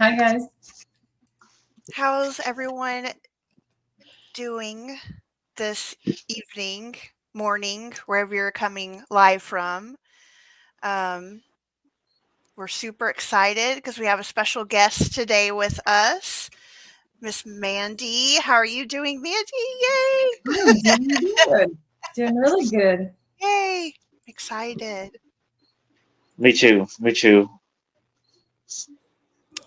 Hi, guys. How's everyone doing this evening, morning, wherever you're coming live from? Um, we're super excited because we have a special guest today with us, Miss Mandy. How are you doing, Mandy? Yay! I'm doing good. Doing really good. Yay! Excited. Me too. Me too.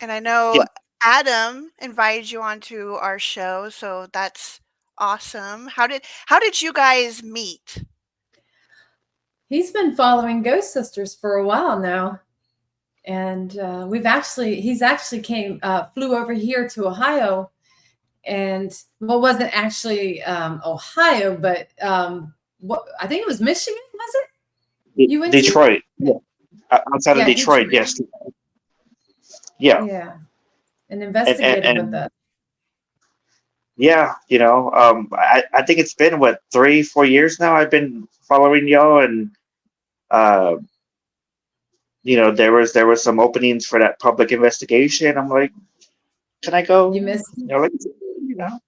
And I Yeah. know Adam invited you onto our show, so that's awesome. How did you guys meet? He's been following Ghost Sisters for a while now. And he's actually flew over here to Ohio. And well, wasn't actually Ohio, but I think it was Michigan, was it? You went to? Detroit. Yeah. Outside of Yeah, Detroit, Detroit. yes. Yeah. Yeah. And And investigated with us. yeah, I think it's been what 3-4 years now. I've been following y'all, and uh, there was some openings for that public investigation. I'm like, can I go? You missed it? Like, you know,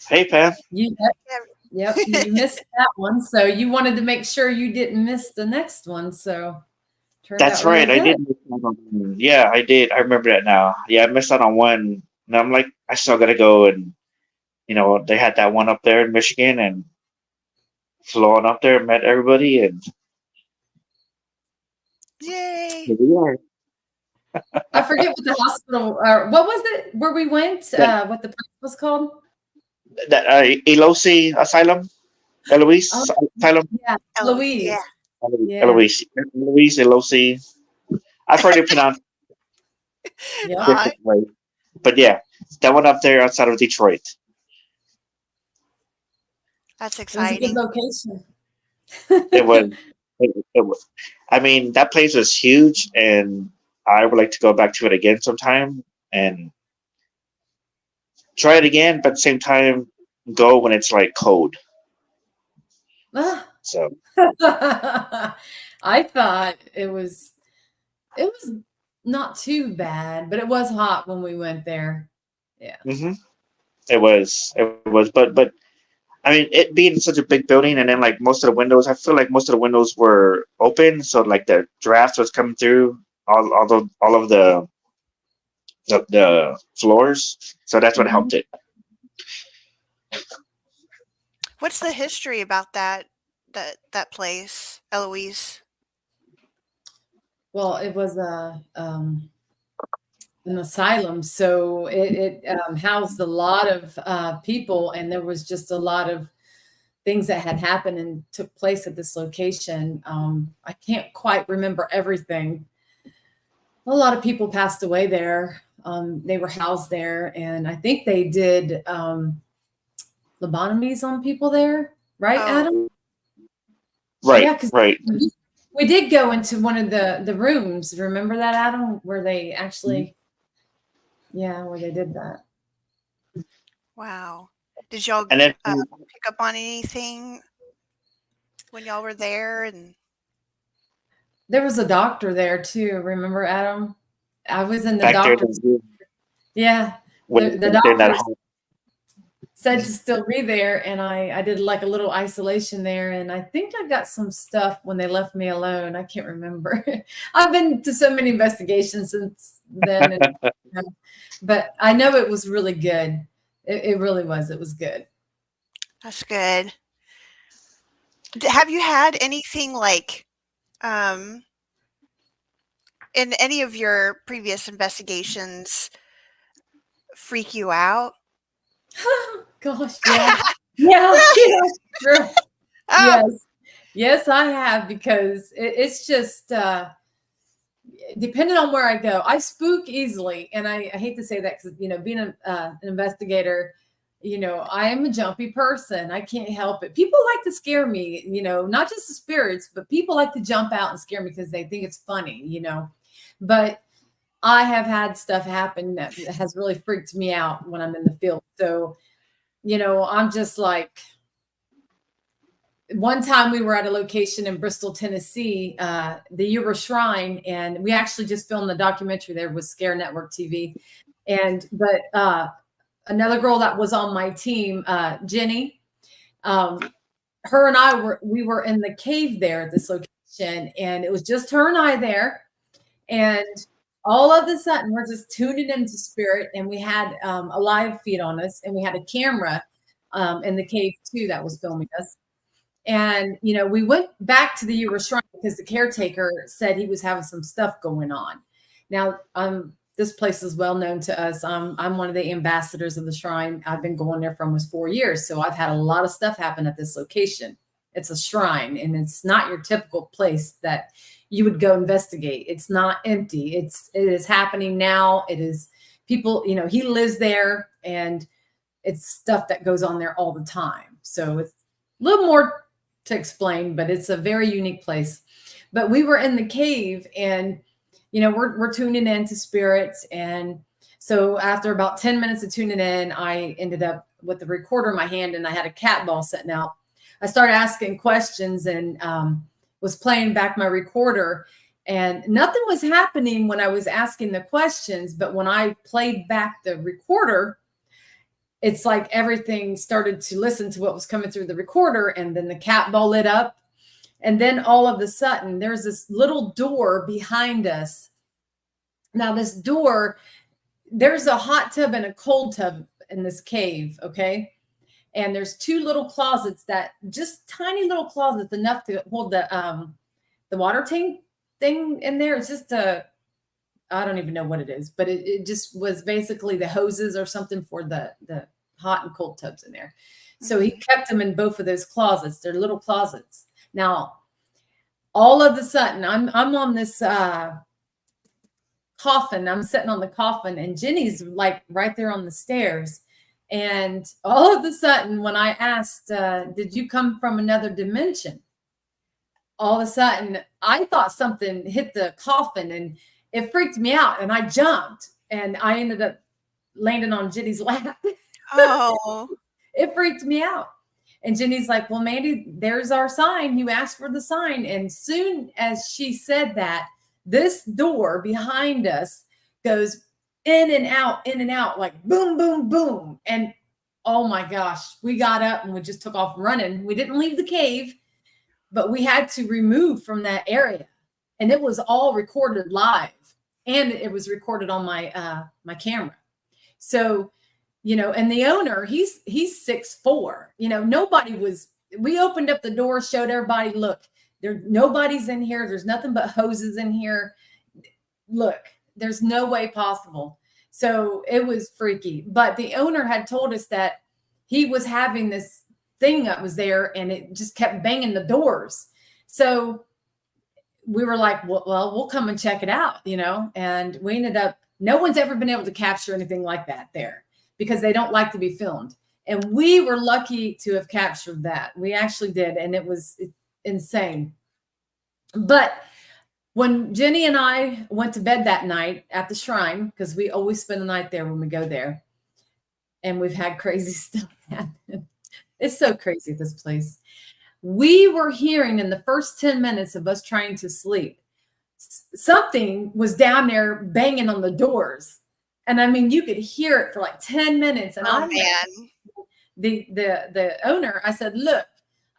hey, Pam. Yep, you missed that one. So you wanted to make sure you didn't miss the next one. So turned That's out really right. I good. did miss out on one. Yeah, I did. I remember that now. Yeah, I missed out on one, and I'm like, I still gotta go. And they had that one up there in Michigan, and flew on up there, met everybody, and Yay! here we are. I forget what the hospital, what was it where we went, That what the place was called? that Eloise Asylum, Eloise Oh, Asylum, yeah, Yeah. Louise. Yeah. Eloise, Eloise. I've heard it pronounced Yep. different way, but yeah, that one up there outside of Detroit. That's It was a good exciting. location. It was. It was. I mean, that place was huge, and I would like to go back to it again sometime and try it again. But at the same time, go when it's like cold. Ah. So I thought it was not too bad, but it was hot when we went there. Yeah. hmm it was, but I mean, it being such a big building, and then like most of the windows, I feel like most of the windows were open, so like the draft was coming through all of the floors, so that's what Mhm. helped it. What's the history about that place, Eloise? Well, it was an asylum, so it housed a lot of people, and there was just a lot of things that had happened and took place at this location. I can't quite remember everything. A lot of people passed away there. They were housed there, and I think they did lobotomies on people there, right, Oh, Adam? Right, Yeah, because right. we did go into one of the rooms. Remember that, Adam, where they actually, where they did that. wow. Did y'all And then pick up on anything when y'all were there? And There was a doctor there too. Remember, Adam? I was in the back there, doctor's. Yeah, when the they're in that doctor hall. said to still be there, and I did like a little isolation there, and I think I got some stuff when they left me alone. I can't remember. I've been to so many investigations since then, but I know it was really good. It really was. It was good. that's good. Have you had anything like um, in any of your previous investigations freak you out? Gosh, yeah, yeah, Really? true. Oh, Yes, I have, because it's just depending on where I go, I spook easily, and I hate to say that because being an investigator, I am a jumpy person. I can't help it. People like to scare me, not just the spirits, but people like to jump out and scare me because they think it's funny. But I have had stuff happen that has really freaked me out when I'm in the field. So, I'm just like, one time we were at a location in Bristol, Tennessee, the Ura Shrine, and we actually just filmed the documentary there with Scare Network TV. But another girl that was on my team, Jenny, her and I were in the cave there at this location, and it was just her and I there. And all of a sudden, we're just tuning into spirit, and we had a live feed on us, and we had a camera in the cave too that was filming us. And, we went back to the Ura Shrine because the caretaker said he was having some stuff going on. Now, this place is well known to us. I'm one of the ambassadors of the shrine. I've been going there for almost 4 years. So I've had a lot of stuff happen at this location. It's a shrine, and it's not your typical place that you would go investigate. It's not empty. It is happening now. It is people, he lives there, and it's stuff that goes on there all the time. So it's a little more to explain, but it's a very unique place. But we were in the cave, and we're tuning into spirits. And so after about 10 minutes of tuning in, I ended up with the recorder in my hand, and I had a cat ball sitting out. I started asking questions and was playing back my recorder, and nothing was happening when I was asking the questions. But when I played back the recorder, it's like everything started to listen to what was coming through the recorder, and then the cat ball lit up. And then all of a sudden, there's this little door behind us. Now, this door, there's a hot tub and a cold tub in this cave, okay? And there's two little closets, that just tiny little closets, enough to hold the water tank thing in there. It's just I don't even know what it is, but it just was basically the hoses or something for the hot and cold tubs in there. So he kept them in both of those closets. They're little closets. Now, all of a sudden, I'm on this coffin. I'm sitting on the coffin, and Jenny's like right there on the stairs. And all of a sudden, when I asked, did you come from another dimension? All of a sudden, I thought something hit the coffin, and it freaked me out, and I jumped, and I ended up landing on Jenny's lap. Oh, It freaked me out. And Jenny's like, well, Mandy, there's our sign. You asked for the sign. And soon as she said that, this door behind us goes in and out, like boom, boom, boom. And oh my gosh, we got up and we just took off running. We didn't leave the cave, but we had to remove from that area. And it was all recorded live, and it was recorded on my my camera. So, and the owner, he's 6'4". We opened up the door, showed everybody, look, nobody's in here. There's nothing but hoses in here. Look, there's no way possible. So it was freaky. But the owner had told us that he was having this thing that was there, and it just kept banging the doors. So we were like, well, we'll come and check it out, and we ended up, no one's ever been able to capture anything like that there, because they don't like to be filmed. And we were lucky to have captured that. We actually did. And it was insane. But when Jenny and I went to bed that night at the shrine, because we always spend the night there when we go there, and we've had crazy stuff happen. It's so crazy, this place. We were hearing in the first 10 minutes of us trying to sleep, something was down there banging on the doors. And I mean, you could hear it for like 10 minutes. And the owner, I said, look,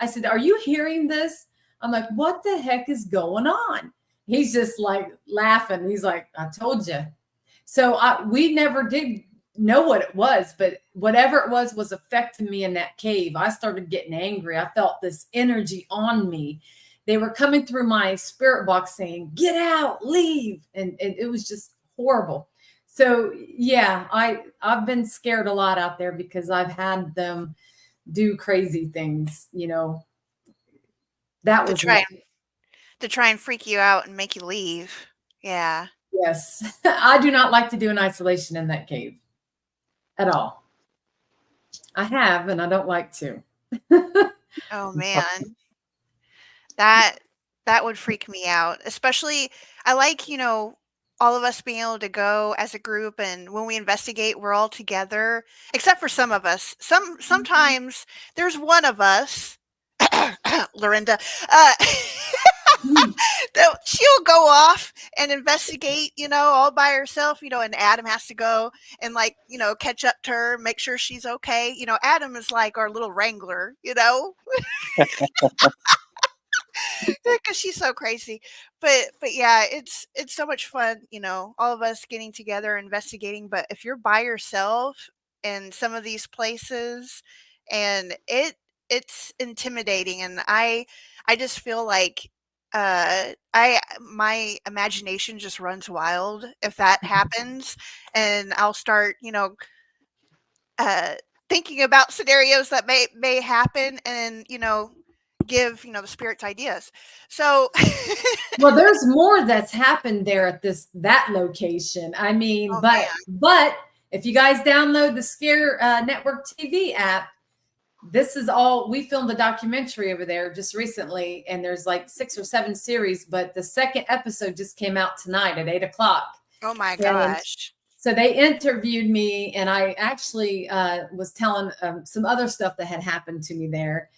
are you hearing this? I'm like, what the heck is going on? He's just like laughing. He's like, I told you. So we never did know what it was, but whatever it was affecting me in that cave. I started getting angry. I felt this energy on me. They were coming through my spirit box saying, get out, leave. And it was just horrible. So yeah, I've been scared a lot out there, because I've had them do crazy things, That was to try and freak you out and make you leave. Yeah. Yes. I do not like to do an isolation in that cave at all. I have, and I don't like to. Oh man. That would freak me out. Especially, I like, all of us being able to go as a group, and when we investigate, we're all together, except for some of us. Sometimes there's one of us Lorinda, she'll go off and investigate, all by herself, and Adam has to go and catch up to her, make sure she's okay. Adam is like our little wrangler, because she's so crazy. But yeah, it's so much fun, all of us getting together investigating. But if you're by yourself in some of these places, and it's intimidating, and I just feel like my imagination just runs wild if that happens, and I'll start thinking about scenarios that may happen, and give the spirits ideas. So Well, there's more that's happened there at that location. I mean, Oh, but if you guys download the Scare Network TV app, this is all, we filmed a documentary over there just recently, and there's like 6 or 7 series, but the second episode just came out tonight at 8:00. oh my And gosh. so they interviewed me, and I actually was telling some other stuff that had happened to me there.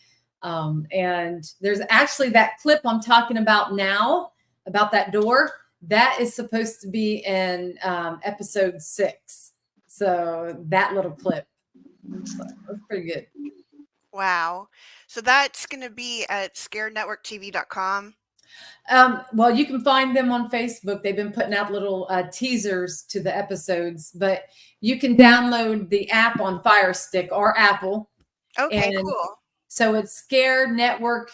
And there's actually that clip I'm talking about now, about that door, that is supposed to be in episode 6. So that little clip, so that's pretty good. Wow. So that's going to be at scarenetworktv.com. Well, you can find them on Facebook. They've been putting out little teasers to the episodes, but you can download the app on Fire Stick or Apple. Okay, And cool. so it's Scare Network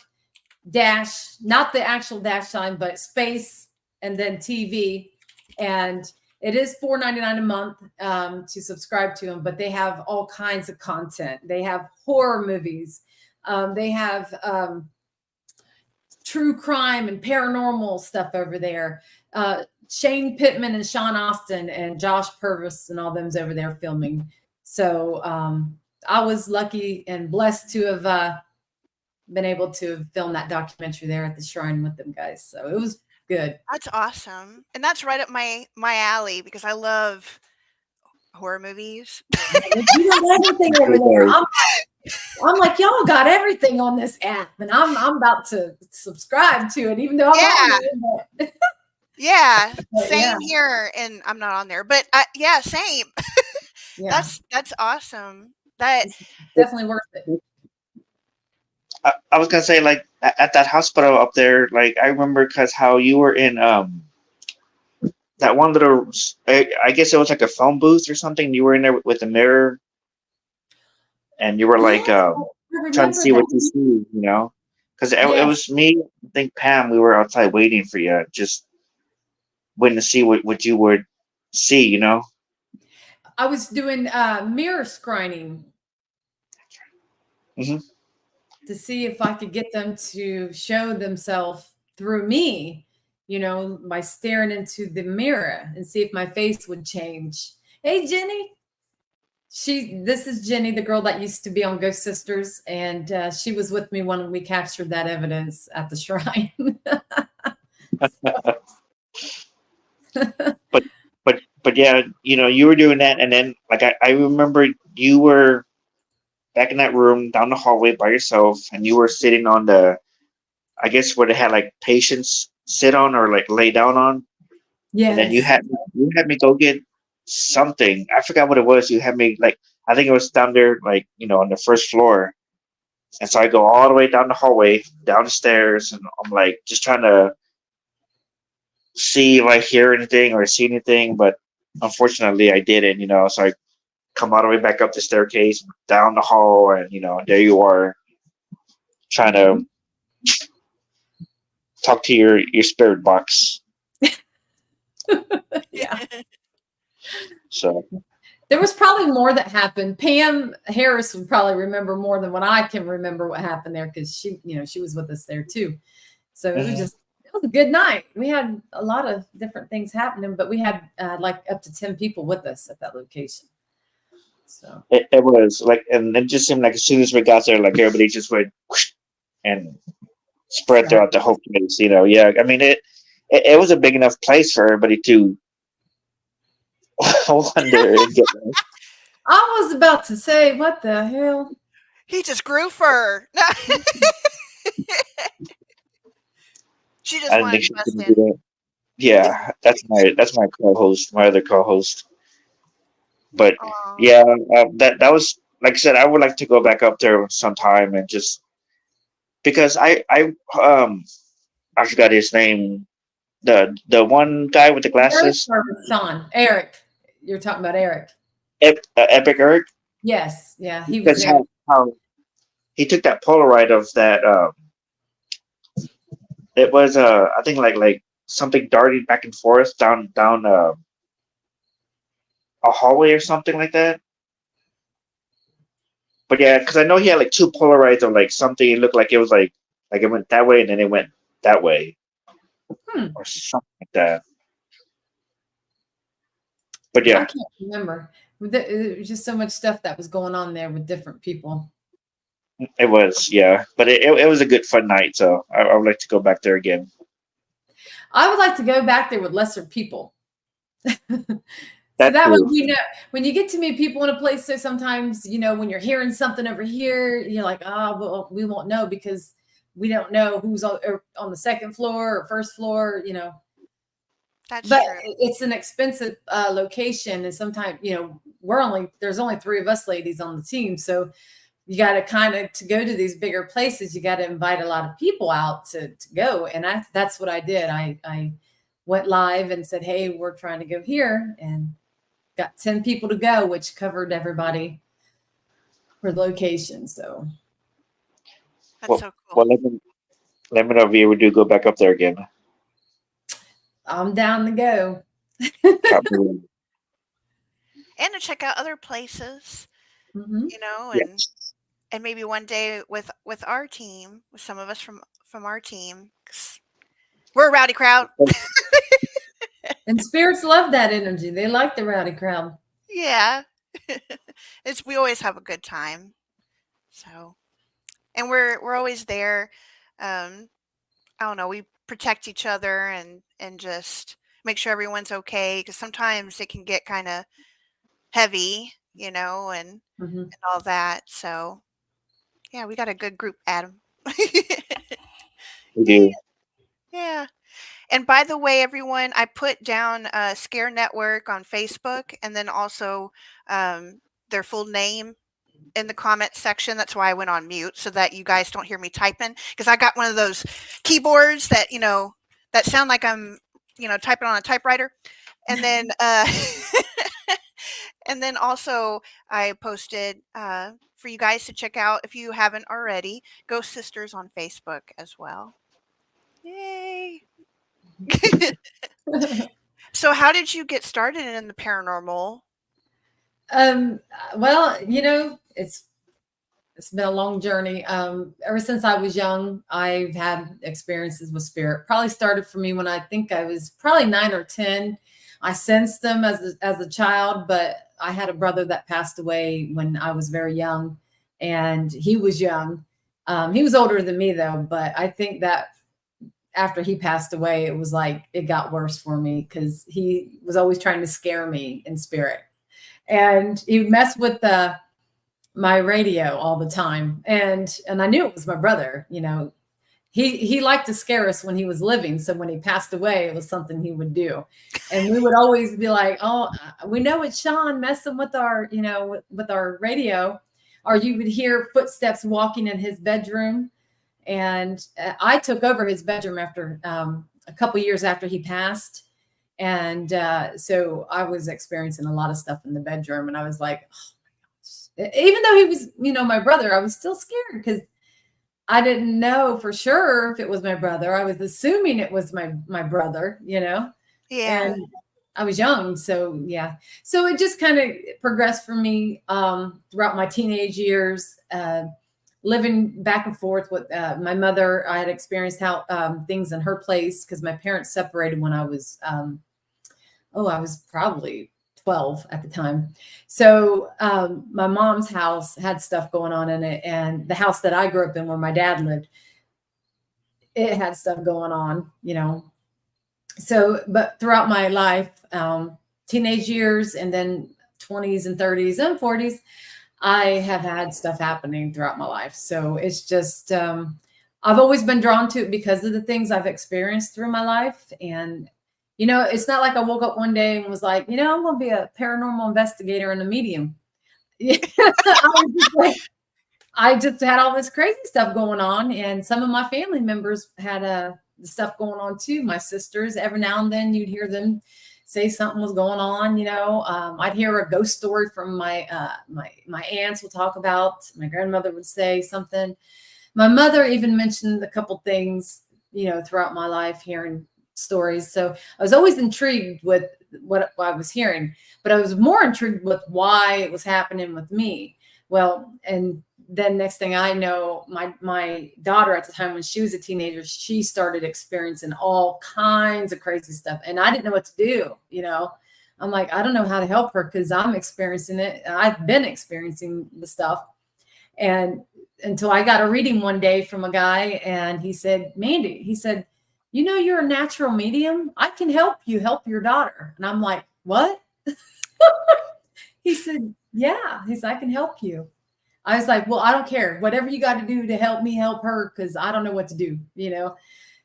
dash, not the actual dash sign, but space and then TV. And it is $4.99 a month to subscribe to them, but they have all kinds of content. They have horror movies. They have true crime and paranormal stuff over there. Shane Pittman and Sean Austin and Josh Purvis and all them's over there filming. So I was lucky and blessed to have been able to film that documentary there at the shrine with them guys. So it was good. That's awesome. And that's right up my alley, because I love horror movies. You got everything over there. I'm like, y'all got everything on this app, and I'm about to subscribe to it, even though I'm on there. Yeah, But same here, and I'm not on there, but yeah, same. Yeah, That's awesome. That it's definitely worth it. I was gonna say, like, at that hospital up there, like, I remember because how you were in that one little, I guess it was like a phone booth or something. You were in there with a mirror, and you were like I trying to see remember what you see, because it Yes. was me, I think Pam. We were outside waiting for you, just waiting to see what you would see, I was doing mirror screening Mhm. to see if I could get them to show themselves through me, by staring into the mirror, and see if my face would change. Hey, Jenny. This is Jenny, the girl that used to be on Ghost Sisters, and she was with me when we captured that evidence at the shrine. But yeah, you were doing that, and then like I remember you were back in that room down the hallway by yourself, and you were sitting on I guess where they had like patients sit on or like lay down on. Yes. And then you had me go get something. I forgot what it was. You had me, like, I think it was down there, like, on the first floor. And so I go all the way down the hallway, down the stairs, and I'm like just trying to see if I hear anything or see anything, but unfortunately I didn't, so I come all the way back up the staircase, down the hall, and there you are trying to talk to your spirit box. Yeah. So There was probably more that happened. Pam Harris would probably remember more than what I can remember what happened there, because she was with us there too. So it was a good night. We had a lot of different things happening, but we had like up to 10 people with us at that location. So it was like, and it just seemed like as soon as we got there, like everybody just went whoosh, and spread throughout the whole place. Yeah. I mean, it was a big enough place for everybody to wonder. I was about to say, what the hell? he just grew fur. She I just didn't wanted think to she was bust gonna do in. that. Yeah, that's my co-host, my other co-host. But Aw. yeah, that was like I said. I would like to go back up there sometime and just because I forgot his name. The one guy with the Eric glasses, or Sean? Eric. You're talking about Eric. Epic Eric, Yes. Yeah, he was because there. how he took that Polaroid of that. It was I think like something darting back and forth down a hallway or something like that. But yeah, because I know he had like two Polaroids of like something. It looked like it was like it went that way and then it went that way Hmm. or something like that. But I yeah, can't remember. There was just so much stuff that was going on there with different people. it was yeah. But it was a good fun night. So I would like to go back there again. I would like to go back there with lesser people. So That that way, too. you know, when you get to meet people in a place, so sometimes, you know, when you're hearing something over here, you're like, well, we won't know because we don't know who's on the second floor or first floor, you know. That's But true. it's an expensive location. And sometimes, you know, there's only 3 of us ladies on the team. So you got to kind of, to go to these bigger places, you got to invite a lot of people out to go. And that's what I did. I went live and said, hey, we're trying to go here, and got 10 people to go, which covered everybody for the location. So That's Well, so cool. well, let me know if you ever do go back up there again. I'm down to go. Probably. And to check out other places, Mhm. you know, Yes. and maybe one day with our team, with some of us from our team, 'cause we're a rowdy crowd. And spirits love that energy. They like the rowdy crowd. Yeah. We always have a good time. So, and we're always there. I don't know, we protect each other and just make sure everyone's okay, because sometimes it can get kind of heavy, you know, and Mhm. all that. So, yeah, we got a good group, Adam. We Yeah. do. Yeah. And by the way, everyone, I put down Scare Network on Facebook, and then also their full name in the comment section. That's why I went on mute, so that you guys don't hear me typing, because I got one of those keyboards that, you know, that sound like I'm, you know, typing on a typewriter. And then and then also I posted for you guys to check out, if you haven't already, Ghost Sisters on Facebook as well. Yay. So how did you get started in the paranormal? Well, you know, it's been a long journey. Ever since I was young, I've had experiences with spirit. Probably started for me when I think I was probably 9 or 10. I sensed them as a child, but I had a brother that passed away when I was very young, and he was young. He was older than me though, but I think that after he passed away, it was like it got worse for me because he was always trying to scare me in spirit, and he messed with my radio all the time, and I knew it was my brother. You know, he liked to scare us when he was living, so when he passed away, it was something he would do, and we would always be like, oh, we know it's Sean messing with our, you know, with our radio. Or you would hear footsteps walking in his bedroom, and I took over his bedroom after a couple years after he passed. And so I was experiencing a lot of stuff in the bedroom, and I was like, even though he was, you know, my brother, I was still scared because I didn't know for sure if it was my brother. I was assuming it was my brother, you know, Yeah. and I was young. So yeah. So it just kind of progressed for me throughout my teenage years, living back and forth with my mother. I had experienced how things in her place because my parents separated when I was I was probably 12 at the time. So my mom's house had stuff going on in it, and the house that I grew up in where my dad lived, it had stuff going on, you know. So, but throughout my life, teenage years and then 20s and 30s and 40s, I have had stuff happening throughout my life. So it's just I've always been drawn to it because of the things I've experienced through my life. And, you know, it's not like I woke up one day and was like, you know, I'm going to be a paranormal investigator and a medium. I just had all this crazy stuff going on. And some of my family members had stuff going on too. My sisters, every now and then you'd hear them say something was going on. You know, I'd hear a ghost story from my aunts will talk about. My grandmother would say something. My mother even mentioned a couple things, you know, throughout my life, hearing stories. So I was always intrigued with what I was hearing, but I was more intrigued with why it was happening with me. Well, and then next thing I know, my daughter at the time, when she was a teenager, she started experiencing all kinds of crazy stuff. And I didn't know what to do. You know, I'm like, I don't know how to help her because I'm experiencing it. I've been experiencing the stuff. And until I got a reading one day from a guy, and he said, Mandy, he said, you know, you're a natural medium. I can help you help your daughter. And I'm like, what? He said, yeah. He said, I can help you. I was like, well, I don't care. Whatever you got to do to help me help her, because I don't know what to do, you know.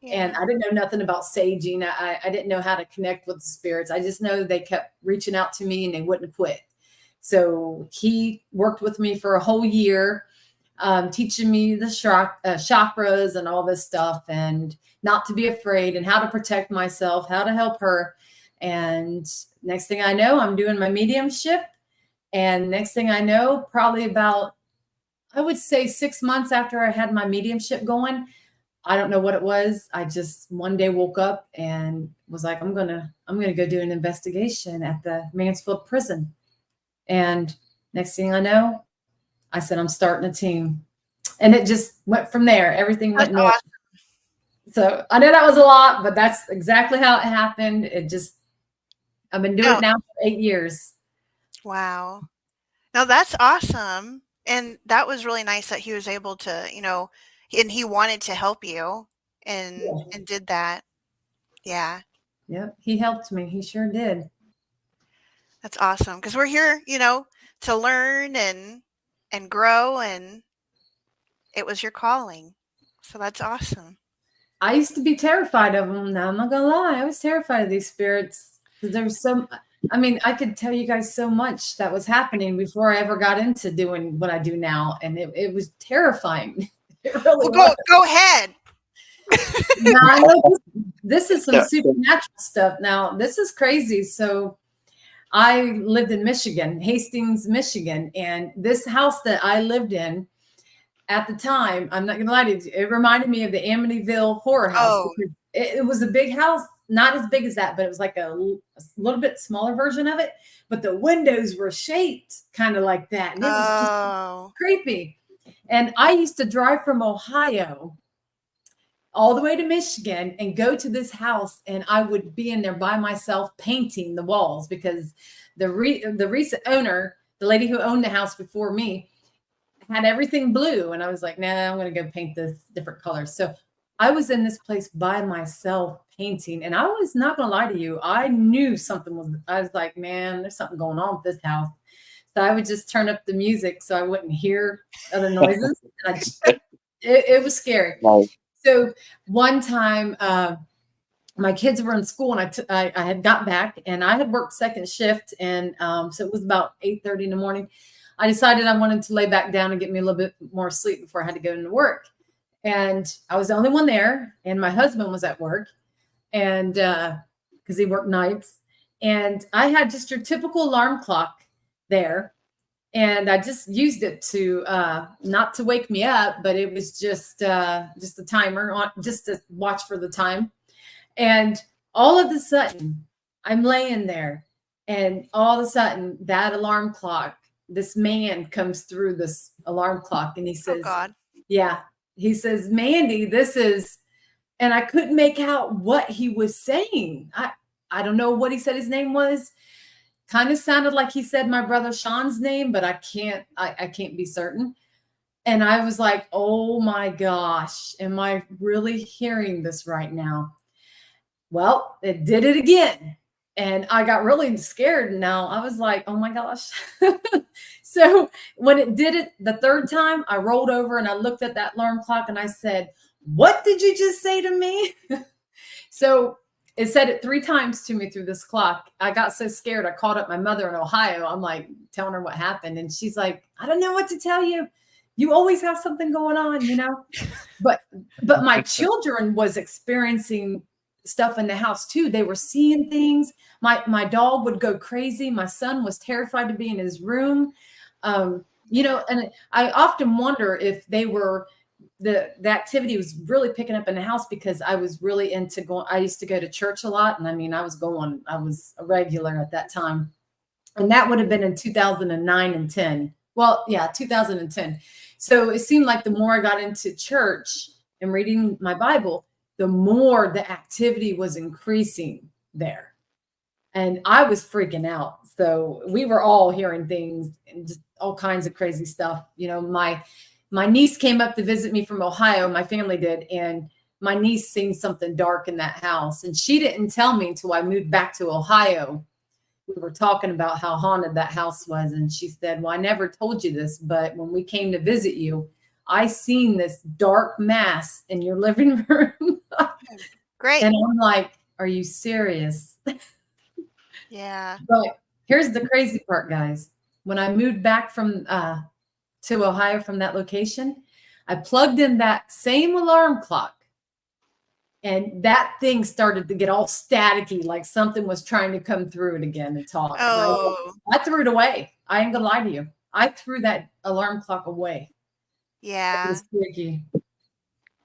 Yeah. And I didn't know nothing about saging. I didn't know how to connect with the spirits. I just know they kept reaching out to me and they wouldn't quit. So he worked with me for a whole year, teaching me the chakras and all this stuff, and not to be afraid, and how to protect myself, how to help her. And next thing I know, I'm doing my mediumship. And next thing I know, probably about, I would say 6 months after I had my mediumship going, I don't know what it was. I just one day woke up and was like, I'm gonna go do an investigation at the Mansfield prison. And next thing I know, I said, I'm starting a team. And it just went from there. Everything went north. Awesome. So I know that was a lot, but that's exactly how it happened. I've been doing it now for 8 years. Wow. No, that's awesome. And that was really nice that he was able to, you know, and he wanted to help you and did that. Yeah. Yep. He helped me. He sure did. That's awesome. Because we're here, you know, to learn and grow, and it was your calling. So that's awesome. I used to be terrified of them. Now I'm not gonna lie. I was terrified of these spirits because there was I could tell you guys so much that was happening before I ever got into doing what I do now. And it was terrifying. It really was. Go ahead. Now, I know this is some supernatural stuff. Now, this is crazy. So I lived in Michigan, Hastings, Michigan. And this house that I lived in at the time, I'm not going to lie to you, it reminded me of the Amityville horror house. Oh. It was a big house. Not as big as that, but it was like a little bit smaller version of it. But the windows were shaped kind of like that. And it was just creepy. And I used to drive from Ohio all the way to Michigan and go to this house. And I would be in there by myself painting the walls because the recent owner, the lady who owned the house before me, had everything blue. And I was like, nah, I'm going to go paint this different colors. So I was in this place by myself painting, and I was not going to lie to you. I knew I was like, man, there's something going on with this house. So I would just turn up the music so I wouldn't hear other noises. It was scary. Wow. So one time my kids were in school, and I had got back, and I had worked second shift. And so it was about 8:30 in the morning. I decided I wanted to lay back down and get me a little bit more sleep before I had to go into work. And I was the only one there, and my husband was at work, and because he worked nights. And I had just your typical alarm clock there, and I just used it to not to wake me up, but it was just a timer on, just to watch for the time. And all of a sudden, I'm laying there, and all of a sudden, that alarm clock, this man comes through this alarm clock, and he says, "Oh God, yeah." He says, Mandy, this is, and I couldn't make out what he was saying. I don't know what he said his name was. Kind of sounded like he said my brother Sean's name, but I can't be certain. And I was like, oh my gosh, am I really hearing this right now? Well, it did it again. And I got really scared. Now I was like, oh my gosh. So when it did it the third time, I rolled over and I looked at that alarm clock and I said, what did you just say to me? So it said it 3 times to me through this clock. I got so scared. I called up my mother in Ohio. I'm like telling her what happened. And she's like, I don't know what to tell you. You always have something going on, you know? But my children was experiencing stuff in the house too. They were seeing things. My dog would go crazy. My son was terrified to be in his room. You know, and I often wonder if they were, the activity was really picking up in the house because I was really into going. I used to go to church a lot. And I mean, I was a regular at that time. And that would have been in 2009 and 10. Well, yeah, 2010. So it seemed like the more I got into church and reading my Bible, the more the activity was increasing there. And I was freaking out. So we were all hearing things and just all kinds of crazy stuff. You know, my niece came up to visit me from Ohio. My family did. And my niece seen something dark in that house. And she didn't tell me until I moved back to Ohio. We were talking about how haunted that house was. And she said, well, I never told you this, but when we came to visit you, I seen this dark mass in your living room. Great. And I'm like, are you serious? Yeah. But here's the crazy part, guys. When I moved back from to Ohio from that location, I plugged in that same alarm clock. And that thing started to get all staticky, like something was trying to come through it again and talk. Oh. I threw it away. I ain't gonna lie to you. I threw that alarm clock away. Yeah. It was tricky.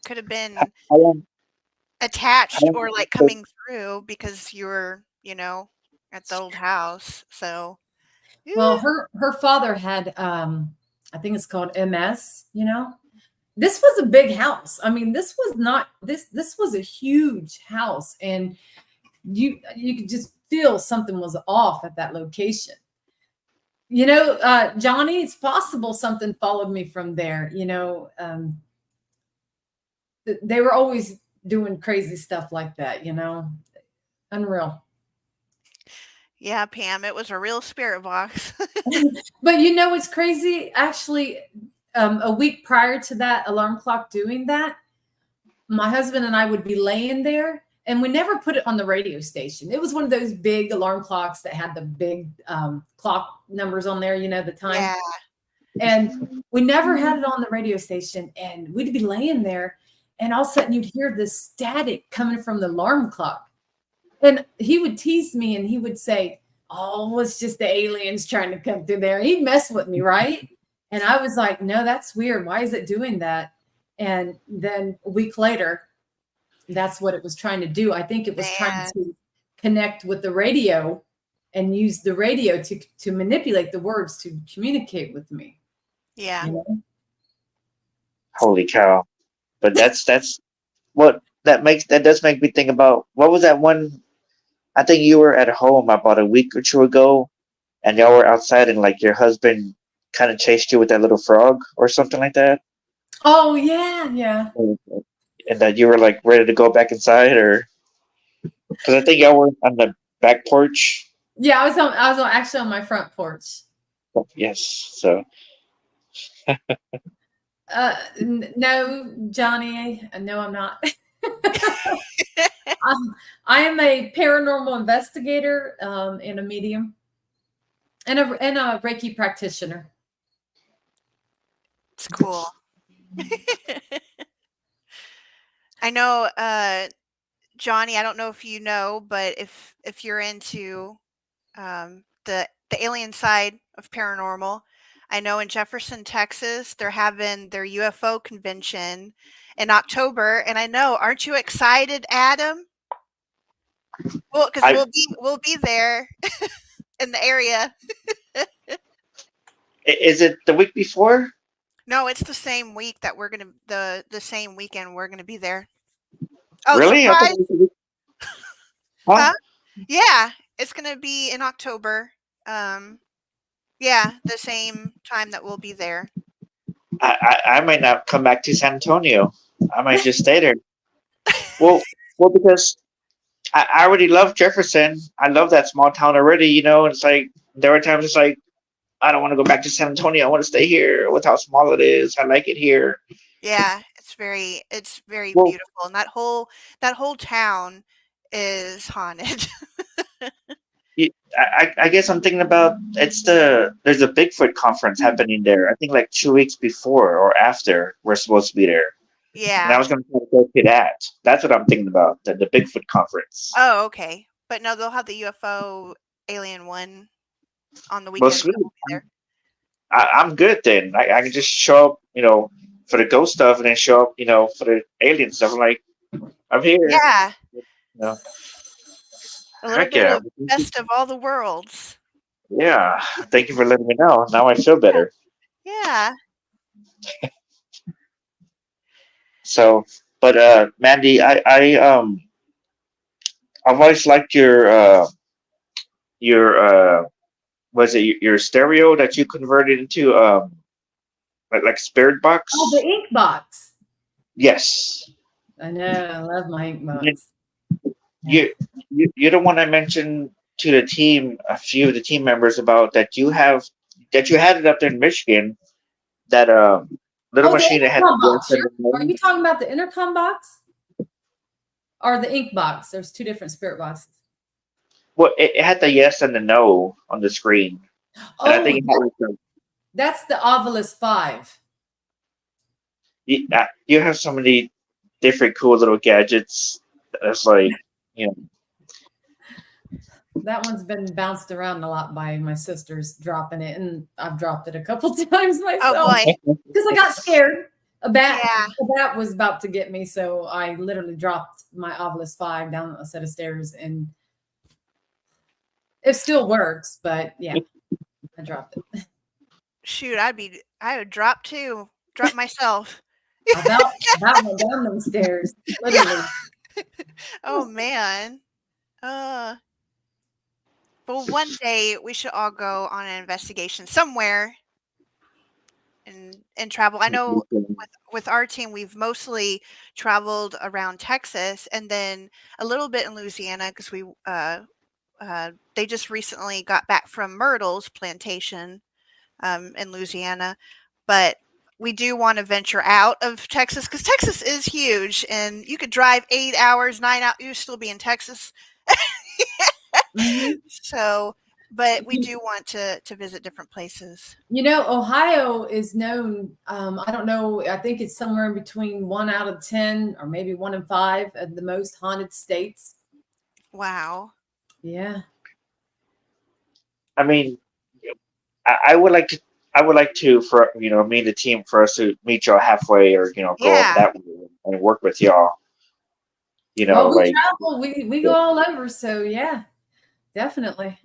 Could have been How attached or like coming through because you were, you know, at the old house. So Well, her father had I think it's called MS, you know. This was a big house. I mean, this was not this was a huge house, and you could just feel something was off at that location. You know, Johnny, it's possible something followed me from there. You know, they were always doing crazy stuff like that, you know. Unreal. yeah, Pam, it was a real spirit box. But you know what's crazy? Actually, a week prior to that alarm clock doing that, my husband and I would be laying there, and we never put it on the radio station. It was one of those big alarm clocks that had the big clock numbers on there, you know, the time. Yeah. And we never had it on the radio station, and we'd be laying there, and all of a sudden you'd hear this static coming from the alarm clock. And he would tease me, and he would say, oh, it's just the aliens trying to come through there. He'd mess with me, right? And I was like, no, that's weird. Why is it doing that? And then a week later, that's what it was trying to do. I think it was trying to connect with the radio and use the radio to manipulate the words to communicate with me. Yeah. You know? Holy cow. But that's what that does make me think about. What was that one? I think you were at home about a week or two ago, and y'all were outside, and like your husband kind of chased you with that little frog or something like that. Oh yeah. And that you were like ready to go back inside, or because I think y'all were on the back porch. Yeah, I was actually on my front porch. Yes. So. No, Johnny. No, I'm not. I am a paranormal investigator and a medium and a Reiki practitioner. It's cool. I know, Johnny, I don't know if you know, but if you're into the alien side of paranormal, I know in Jefferson, Texas, they're having their UFO convention in October, and I know, aren't you excited, Adam? Well, because we'll be there in the area. Is it the week before? No, it's the same week that we're gonna the same weekend we're gonna be there. Oh, really? surprise! Huh? Yeah, it's gonna be in October. Yeah, the same time that we'll be there. I might not come back to San Antonio. I might just stay there. Well, because I already love Jefferson. I love that small town already. You know, it's like there were times it's like I don't want to go back to San Antonio. I want to stay here with how small it is. I like it here. Yeah, it's very Well, beautiful, and that whole town is haunted. I guess I'm thinking about there's a Bigfoot conference happening there. I think like 2 weeks before or after we're supposed to be there, and I Yeah. was going to try to go to that. That's what I'm thinking about, the Bigfoot conference. Oh, okay. But no, they'll have the UFO alien one on the Well, weekend sweet. that we'll be there. I'm good then. I can just show up, for the ghost stuff, and then show up, for the alien stuff. I'm like, I'm here. Yeah. You know. A little Heck bit yeah. of best of all the worlds. Yeah. Thank you for letting me know. Now I feel better. Yeah. So, but Mandy, I've always liked your was it your stereo that you converted into like spirit box? Oh, the ink box. Yes. I know. I love my ink You, box. you're the one I mentioned to the team, a few of the team members about that you had it up there in Michigan. That little Oh, the machine that had intercom the box. yes and the Are no. you talking about the intercom box or the ink box? There's two different spirit boxes. Well, it had the yes and the no on the screen, and I Oh, think it had like that's the Ovilus 5. you have so many different cool little gadgets. It's like, you know, That one's been bounced around a lot by my sisters dropping it, and I've dropped it a couple times Oh myself boy. because I got scared. A bat Yeah. was about to get me, so I literally dropped my Ovilus 5 down a set of stairs, and it still works. But yeah, I dropped it. Shoot, I would drop too. Drop myself. About went down those stairs, literally. Oh man. Uh well, one day we should all go on an investigation somewhere and travel. I know with our team we've mostly traveled around Texas and then a little bit in Louisiana because they just recently got back from Myrtle's plantation in Louisiana, but we do want to venture out of Texas because Texas is huge and you could drive 8 hours, 9 hours, you still be in Texas. Mhm. So, but we do want to visit different places. You know, Ohio is known. I don't know. I think it's somewhere in between 1 out of 10, or maybe 1 in 5 of the most haunted states. Wow. Yeah. I mean, I would like to. I would like to, for me and the team, for us to meet y'all halfway, or go up Yeah. that way and work with y'all. Well, we like travel. We go all over. So yeah, definitely.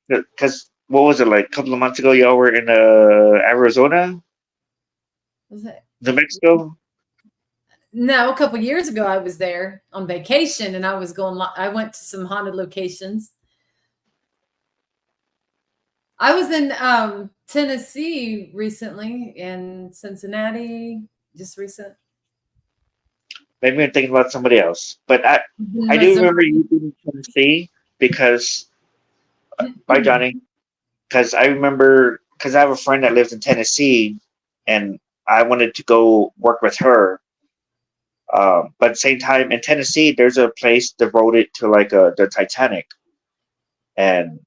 because what was it like a couple of months ago? Y'all were in Arizona, Was it? New Mexico. No, a couple years ago, I was there on vacation, and I was going. I went to some haunted locations. I was in Tennessee recently, and Cincinnati just recent. Maybe I'm thinking about somebody else, but I do remember you being in Tennessee because by Johnny, because I remember because I have a friend that lives in Tennessee, and I wanted to go work with her. But at the same time, in Tennessee, there's a place devoted to like the Titanic and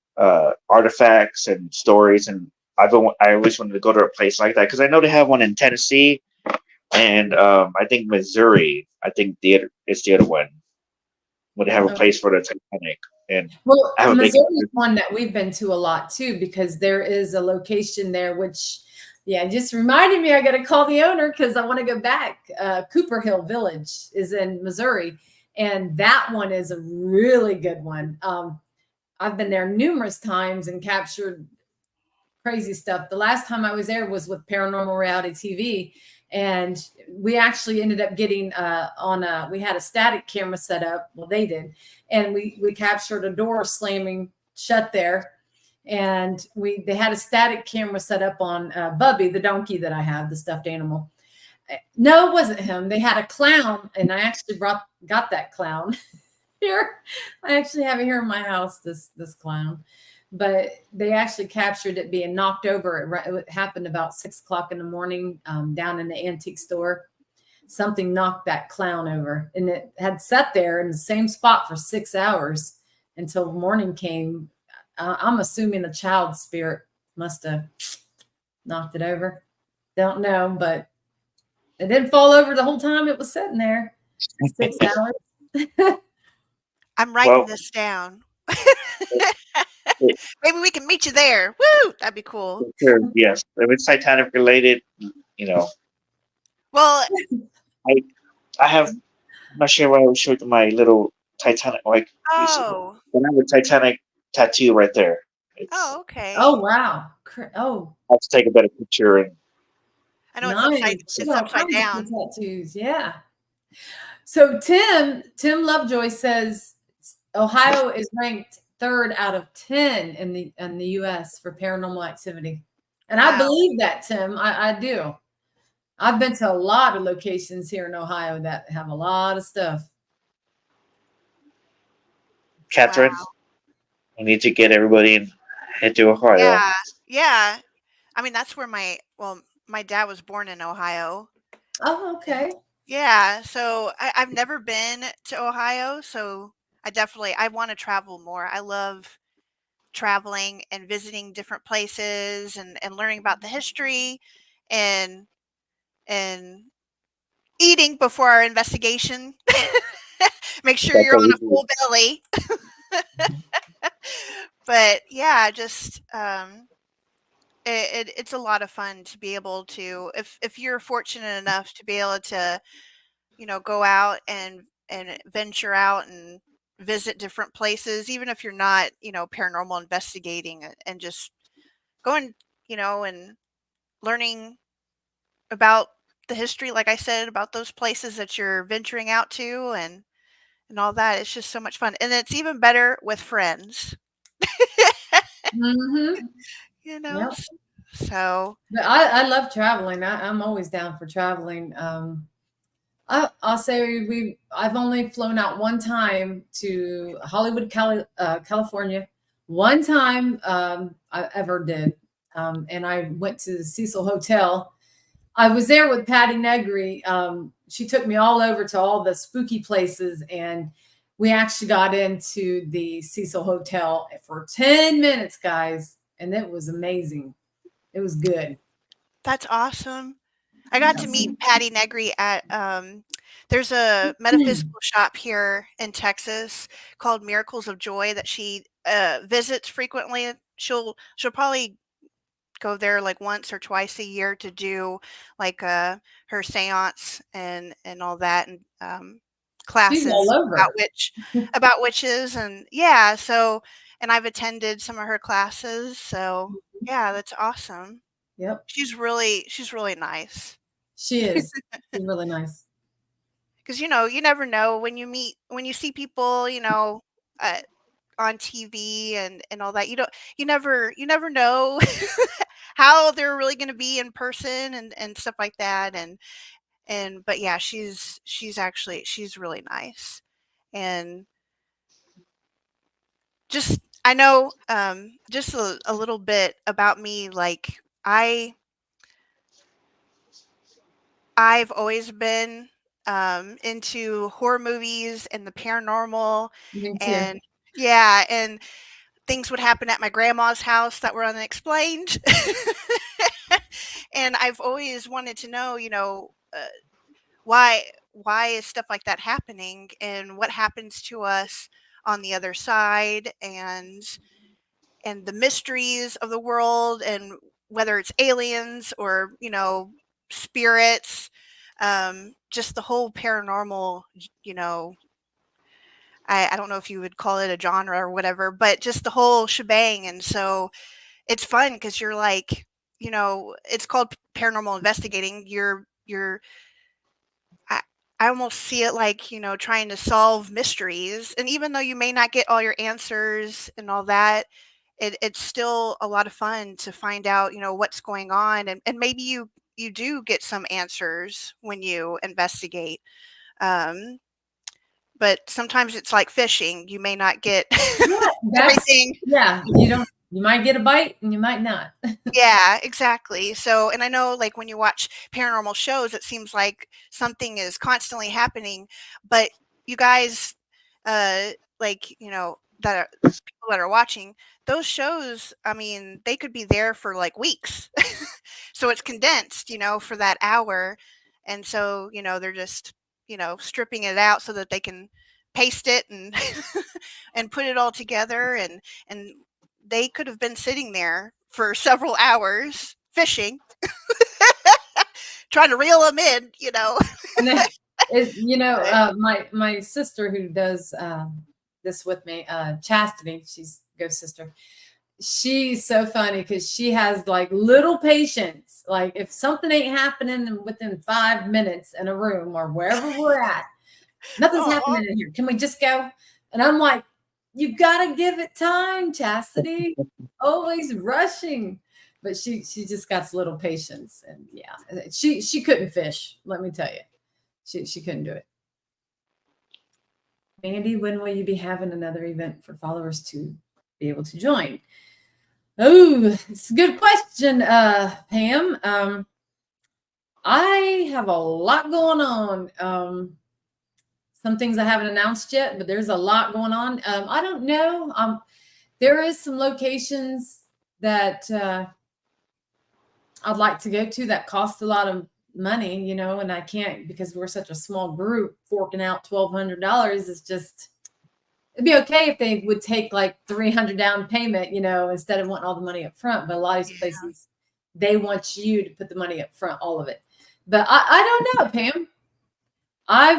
artifacts and stories, and I always wanted to go to a place like that because I know they have one in Tennessee, and I think Missouri. I think it's the other one where they have a place for the Titanic. And well, I have a big Missouri is one that we've been to a lot too, because there is a location there, which, yeah, just reminded me I got to call the owner because I want to go back. Cooper Hill Village is in Missouri, and that one is a really good one. I've been there numerous times and captured crazy stuff. The last time I was there was with Paranormal Reality TV, and we actually ended up getting we had a static camera set up. Well, they did, and we captured a door slamming shut there, and they had a static camera set up on Bubby, the donkey that I have, the stuffed animal. No, it wasn't him. They had a clown, and I actually got that clown here. I actually have it here in my house, this clown. But they actually captured it being knocked over. It happened about 6 o'clock in the morning down in the antique store. something knocked that clown over, and it had sat there in the same spot for 6 hours until morning came. I'm assuming a child spirit must have knocked it over. Don't know, but it didn't fall over the whole time it was sitting there. 6 hours. I'm writing Well, this down. it- Maybe we can meet you there. Woo! That'd be cool. sure, yes. If it's Titanic related, you know, Well, I have. I'm not sure why I showed you my little Titanic. Like, oh, I have a Titanic tattoo right there. oh, okay. Oh, wow. Oh, I have to take a better picture and I know nice. it's upside down. Tattoos. Yeah. So Tim Lovejoy says Ohio is ranked 3rd out of 10 in the US for paranormal activity. And I Wow. believe that, Tim. I do. I've been to a lot of locations here in Ohio that have a lot of stuff. Catherine. Wow. We need to get everybody and head to Ohio. Yeah, yeah. I mean, that's where my dad was born in Ohio. Oh, okay. Yeah, so I've never been to Ohio, so I want to travel more. I love traveling and visiting different places and learning about the history and and eating before our investigation. Make sure That's you're what on we a do. full belly. But yeah, just it's a lot of fun to be able to, if you're fortunate enough to be able to, go out and venture out and visit different places, even if you're not, paranormal investigating, and just going, and learning about the history, like I said, about those places that you're venturing out to, and all that. It's just so much fun, and it's even better with friends. Mm-hmm. Yep. So But I love traveling. I'm always down for traveling. I'll say I've only flown out one time to Hollywood, California. One time I ever did. And I went to the Cecil Hotel. I was there with Patty Negri. She took me all over to all the spooky places, and we actually got into the Cecil Hotel for 10 minutes, guys. And it was amazing. It was good. that's awesome. I got to meet Patty Negri at there's a metaphysical shop here in Texas called Miracles of Joy that she visits frequently. She'll probably go there like once or twice a year to do like her seance and all that, and She's all classes over. about witches, and yeah, so, and I've attended some of her classes, so yeah, that's awesome. Yep. She's really nice. She is. She's really nice. Because you never know when you see people, uh, on TV and all that. You never know how they're really going to be in person and stuff like that. But yeah, she's really nice. And just, I know, just a little bit about me. Like I've always been into horror movies and the paranormal, Me too. and yeah, and things would happen at my grandma's house that were unexplained. And I've always wanted to know, why is stuff like that happening, and what happens to us on the other side, and the mysteries of the world, and whether it's aliens or, spirits, just the whole paranormal, you know, I don't know if you would call it a genre or whatever, but just the whole shebang. And so it's fun because you're like, it's called paranormal investigating. I, I almost see it like, trying to solve mysteries. And even though you may not get all your answers and all that, it's still a lot of fun to find out, what's going on. And maybe you do get some answers when you investigate. Um, but sometimes it's like fishing. You may not get Yeah, everything. yeah, you don't. You might get a bite and you might not. Yeah, exactly. So, and I know like when you watch paranormal shows, it seems like something is constantly happening, but you guys, like, that are people that are watching those shows, I mean, they could be there for like weeks. So it's condensed, for that hour. And so, they're just, stripping it out so that they can paste it and and put it all together, and they could have been sitting there for several hours fishing, trying to reel them in. And then, But my sister who does this with me, Chastity, she's ghost sister. She's so funny because she has like little patience. Like if something ain't happening within 5 minutes in a room or wherever we're at, nothing's Aw. happening in here. Can we just go? And I'm like, you gotta give it time, Chastity. Always rushing. But she just got little patience. And yeah, she couldn't fish, let me tell you. She couldn't do it. Mandy, when will you be having another event for followers to be able to join? Oh, it's a good question, Pam. I have a lot going on. Some things I haven't announced yet, but there's a lot going on. I don't know. There is some locations that I'd like to go to that cost a lot of money, and I can't because we're such a small group. Forking out $1,200 is just. It'd be okay if they would take like $300 down payment, instead of wanting all the money up front. But a lot of these places, they want you to put the money up front, all of it. But I don't know, Pam. I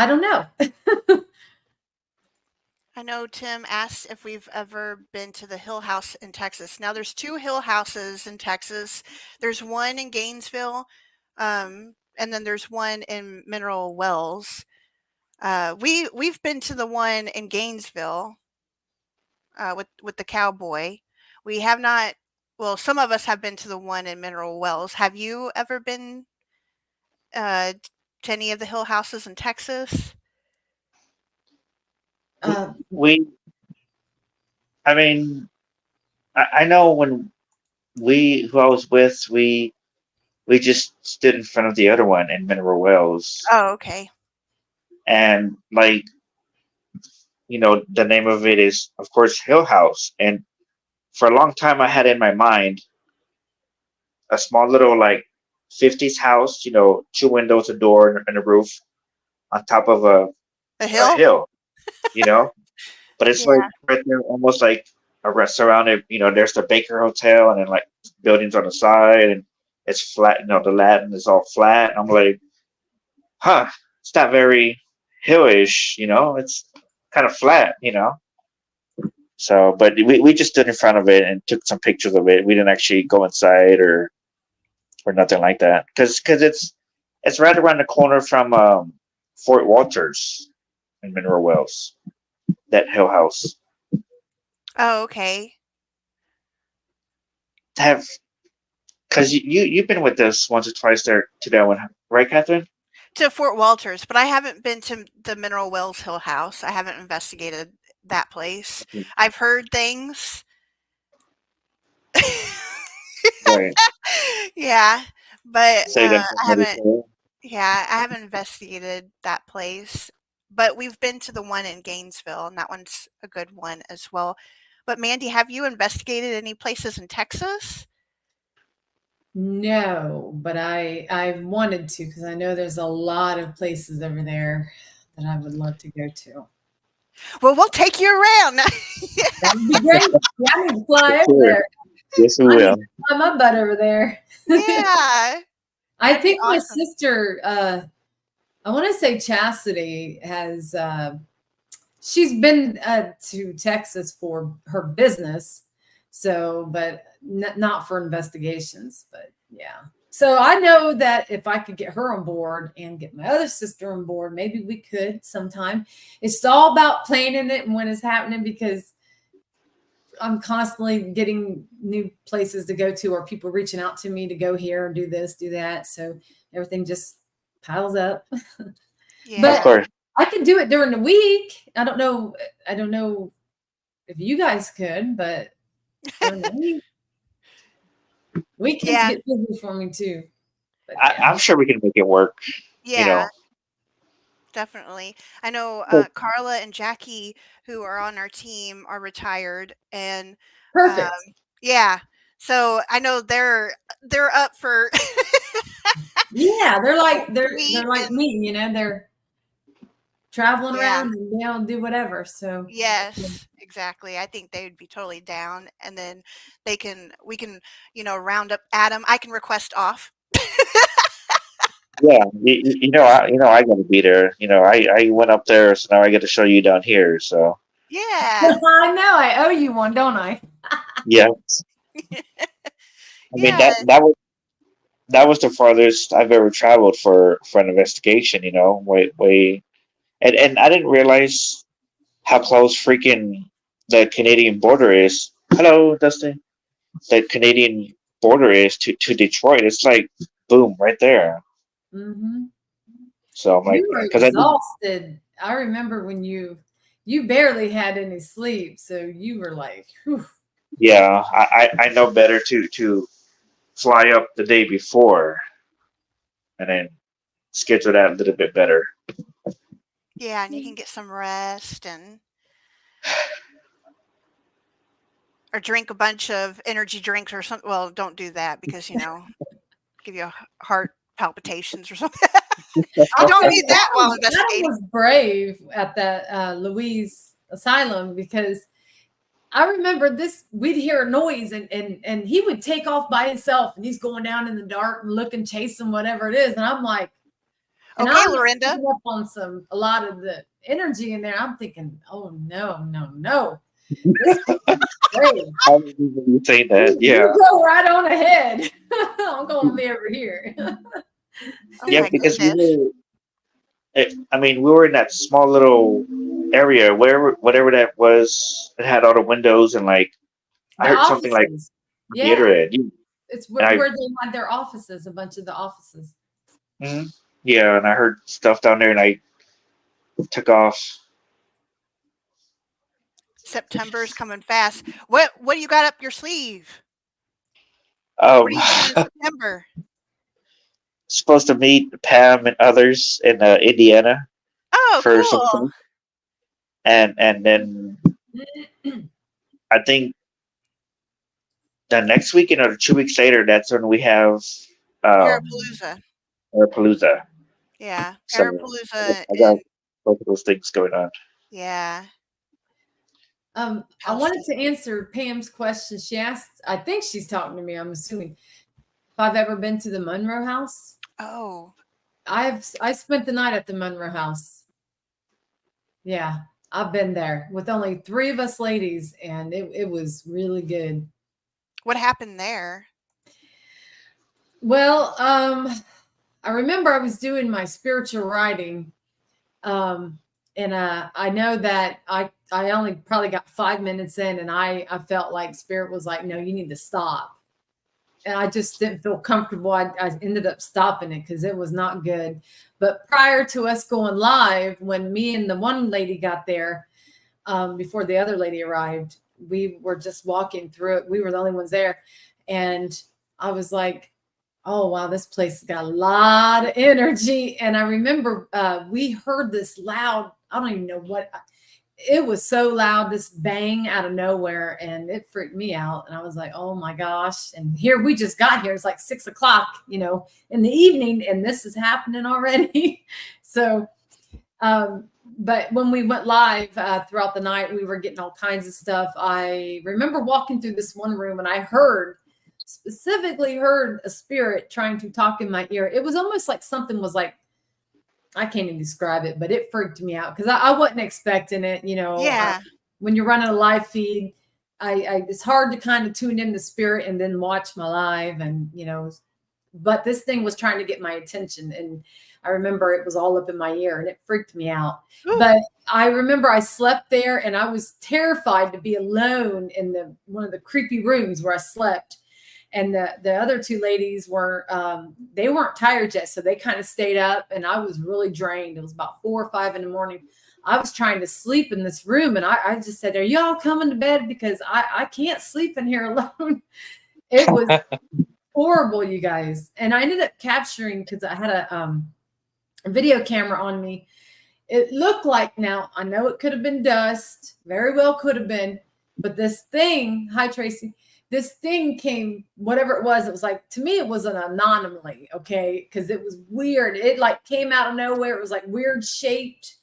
don't know. I know Tim asked if we've ever been to the Hill House in Texas. Now there's 2 Hill Houses in Texas. There's one in Gainesville, and then there's one in Mineral Wells. We've been to the one in Gainesville, with the cowboy. We have not. Well, some of us have been to the one in Mineral Wells. Have you ever been to any of the Hill Houses in Texas? I mean, I know when who I was with, we just stood in front of the other one in Mineral Wells. Oh, okay. And like, the name of it is, of course, Hill House. And for a long time, I had in my mind a small little like 50s house, 2 windows, a door, and a roof on top of A a hill? hill, But it's like Yeah. right there, almost like surrounded. There's the Baker Hotel, and then like buildings on the side, and it's flat. The Latin is all flat. And I'm like, huh, it's not very hillish. It's kind of flat. So, but we just stood in front of it and took some pictures of it. We didn't actually go inside or nothing like that because it's right around the corner from Fort Walters in Mineral Wells. That Hill House. Oh, okay. Because you've been with us once or twice there to that one, right, Catherine? To Fort Walters, but I haven't been to the Mineral Wells Hill House. I haven't investigated that place. I've heard things. Right. Yeah, but Say that. I haven't. Yeah, I haven't investigated that place. But we've been to the one in Gainesville, and that one's a good one as well. But Mandy, have you investigated any places in Texas? No, but I wanted to because I know there's a lot of places over there that I would love to go to. Well, we'll take you around. That would be great. Yeah, I need to fly over there. Yes, we I will. need to fly my butt over there. Yeah. I think my awesome. sister, I want to say Chastity has, she's been to Texas for her business. So, but not for investigations, but yeah. So I know that if I could get her on board and get my other sister on board, maybe we could sometime. It's all about planning it and when it's happening because I'm constantly getting new places to go to or people reaching out to me to go here and do this, do that. So everything just piles up. Yeah. But Of course. I can do it during the week. I don't know if you guys could, but Weekends Yeah. get busy for me too. But I'm sure we can make it work. You Yeah, know, definitely. I know But- Carla and Jackie, who are on our team, are retired, and um, perfect. yeah. So I know they're up for Yeah, they're meet like and me, you know, they're traveling yeah. around and they'll do whatever. So yeah. Yes, exactly. I think they would be totally down, and then we can, round up Adam. I can request off. yeah, I got to be there. I went up there, so now I get to show you down here. So Yeah, I know I owe you one, don't I? yeah, I mean yeah. that was the farthest I've ever traveled for an investigation. Way, and I didn't realize how close freaking the Canadian border is. Hello, Dustin. The Canadian border is to Detroit. It's like boom, right there. Hmm. So I'm like, You were because I did, exhausted. I remember when you barely had any sleep, so you were like, whew. yeah, I know better to fly up the day before and then schedule that a little bit better. Yeah, and you can get some rest or drink a bunch of energy drinks or something. Well, don't do that because, give you heart palpitations or something. You I'll don't tell need you, that while Adam investigating. was brave at that Louise asylum because I remember this. We'd hear a noise, and he would take off by himself, and he's going down in the dark and looking, chasing whatever it is. And I'm like, and Okay, I'm Lorinda. picking up on a lot of the energy in there. I'm thinking, oh no, no, no, this thing is brave. I remember you saying that. Yeah, You go right on ahead. I'm going to be over here. Oh yeah, my because goodness. we were in that small little area, whatever that was. It had all the windows and like I The heard something like offices, theater yeah, ed. it's And where they had their offices. A bunch of the offices. yeah, and I heard stuff down there, and I took off. September's coming fast. What do you got up your sleeve? Um, What are you doing in September? supposed to meet Pam and others in Indiana Oh, for some cool. things. And then I think the next weekend or 2 weeks later, that's when we have Parapalooza. Palooza. Yeah, So Parapalooza I got and both of those things going on. yeah. I House. wanted to answer Pam's question. She asked, I think she's talking to me, I'm assuming, if I've ever been to the Monroe House. Oh, I spent the night at the Monroe House. Yeah, I've been there with only 3 of us ladies, and it was really good. what happened there? Well, I remember I was doing my spiritual writing, and I know that I only probably got 5 minutes in, and I felt like Spirit was like, no, you need to stop. And I just didn't feel comfortable. I ended up stopping it because it was not good. But prior to us going live, when me and the one lady got there, before the other lady arrived, we were just walking through it. We were the only ones there. And I was like, oh, wow, this place has got a lot of energy. And I remember we heard this loud, I don't even know what, it was so loud, this bang out of nowhere, and it freaked me out. And I was like, oh my gosh. And here we just got here. It's like 6 o'clock, in the evening, and this is happening already. So, but when we went live throughout the night, we were getting all kinds of stuff. I remember walking through this one room, and I specifically heard a spirit trying to talk in my ear. It was almost like something was like, I can't even describe it, but it freaked me out because I wasn't expecting it. Yeah. When you're running a live feed, it's hard to kind of tune in the spirit and then watch my live, and but this thing was trying to get my attention, and I remember it was all up in my ear, and it freaked me out. Ooh. But I remember I slept there, and I was terrified to be alone in one of the creepy rooms where I slept. And the other 2 ladies they weren't tired yet. So they kind of stayed up, and I was really drained. It was about 4 or 5 in the morning. I was trying to sleep in this room, and I just said, "Are y'all coming to bed? Because I can't sleep in here alone." It was horrible, you guys. And I ended up capturing, because I had a video camera on me. It looked like, now I know it could have been dust, very well could have been, but this thing, hi Tracy, this thing came, whatever it was like, to me, it was an anomaly, okay? Because it was weird. It like came out of nowhere. It was like weird shaped,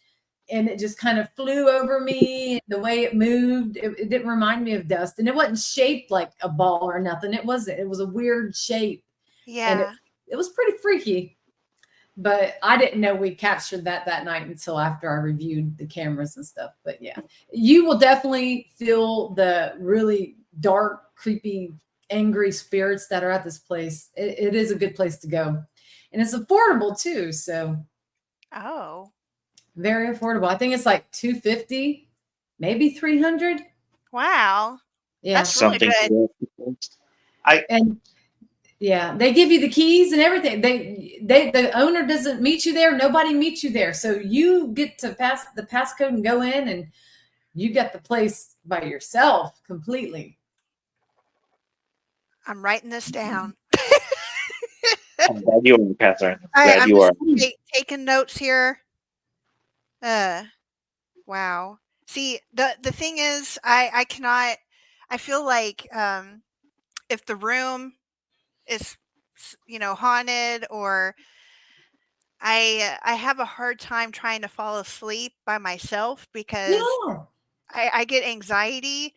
and it just kind of flew over me. The way it moved, it didn't remind me of dust, and it wasn't shaped like a ball or nothing. It wasn't. It was a weird shape. And Yeah. it was pretty freaky. But I didn't know we captured that night until after I reviewed the cameras and stuff. But yeah, you will definitely feel the really dark, creepy, angry spirits that are at this place. It is a good place to go. And it's affordable too. So Oh, very affordable. I think it's like $250, maybe $300. wow. Yeah. That's really Something. good. And yeah, they give you the keys and everything. The owner doesn't meet you there. Nobody meets you there. So you get to pass the passcode and go in, and you get the place by yourself completely. I'm writing this down. I'm glad you are, Catherine. I'm You are. just taking notes here. Wow. See, the thing is, I cannot. I feel like if the room is, haunted, or I have a hard time trying to fall asleep by myself, because Yeah. I get anxiety.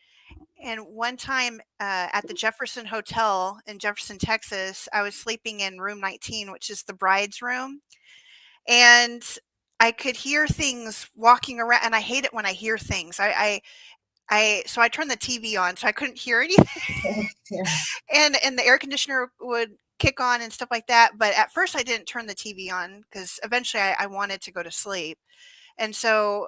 And one time at the Jefferson Hotel in Jefferson, Texas, I was sleeping in room 19, which is the bride's room. And I could hear things walking around, and I hate it when I hear things. So I turned the TV on, so I couldn't hear anything. Yeah. And the air conditioner would kick on and stuff like that. But at first I didn't turn the TV on, because eventually I wanted to go to sleep. And so,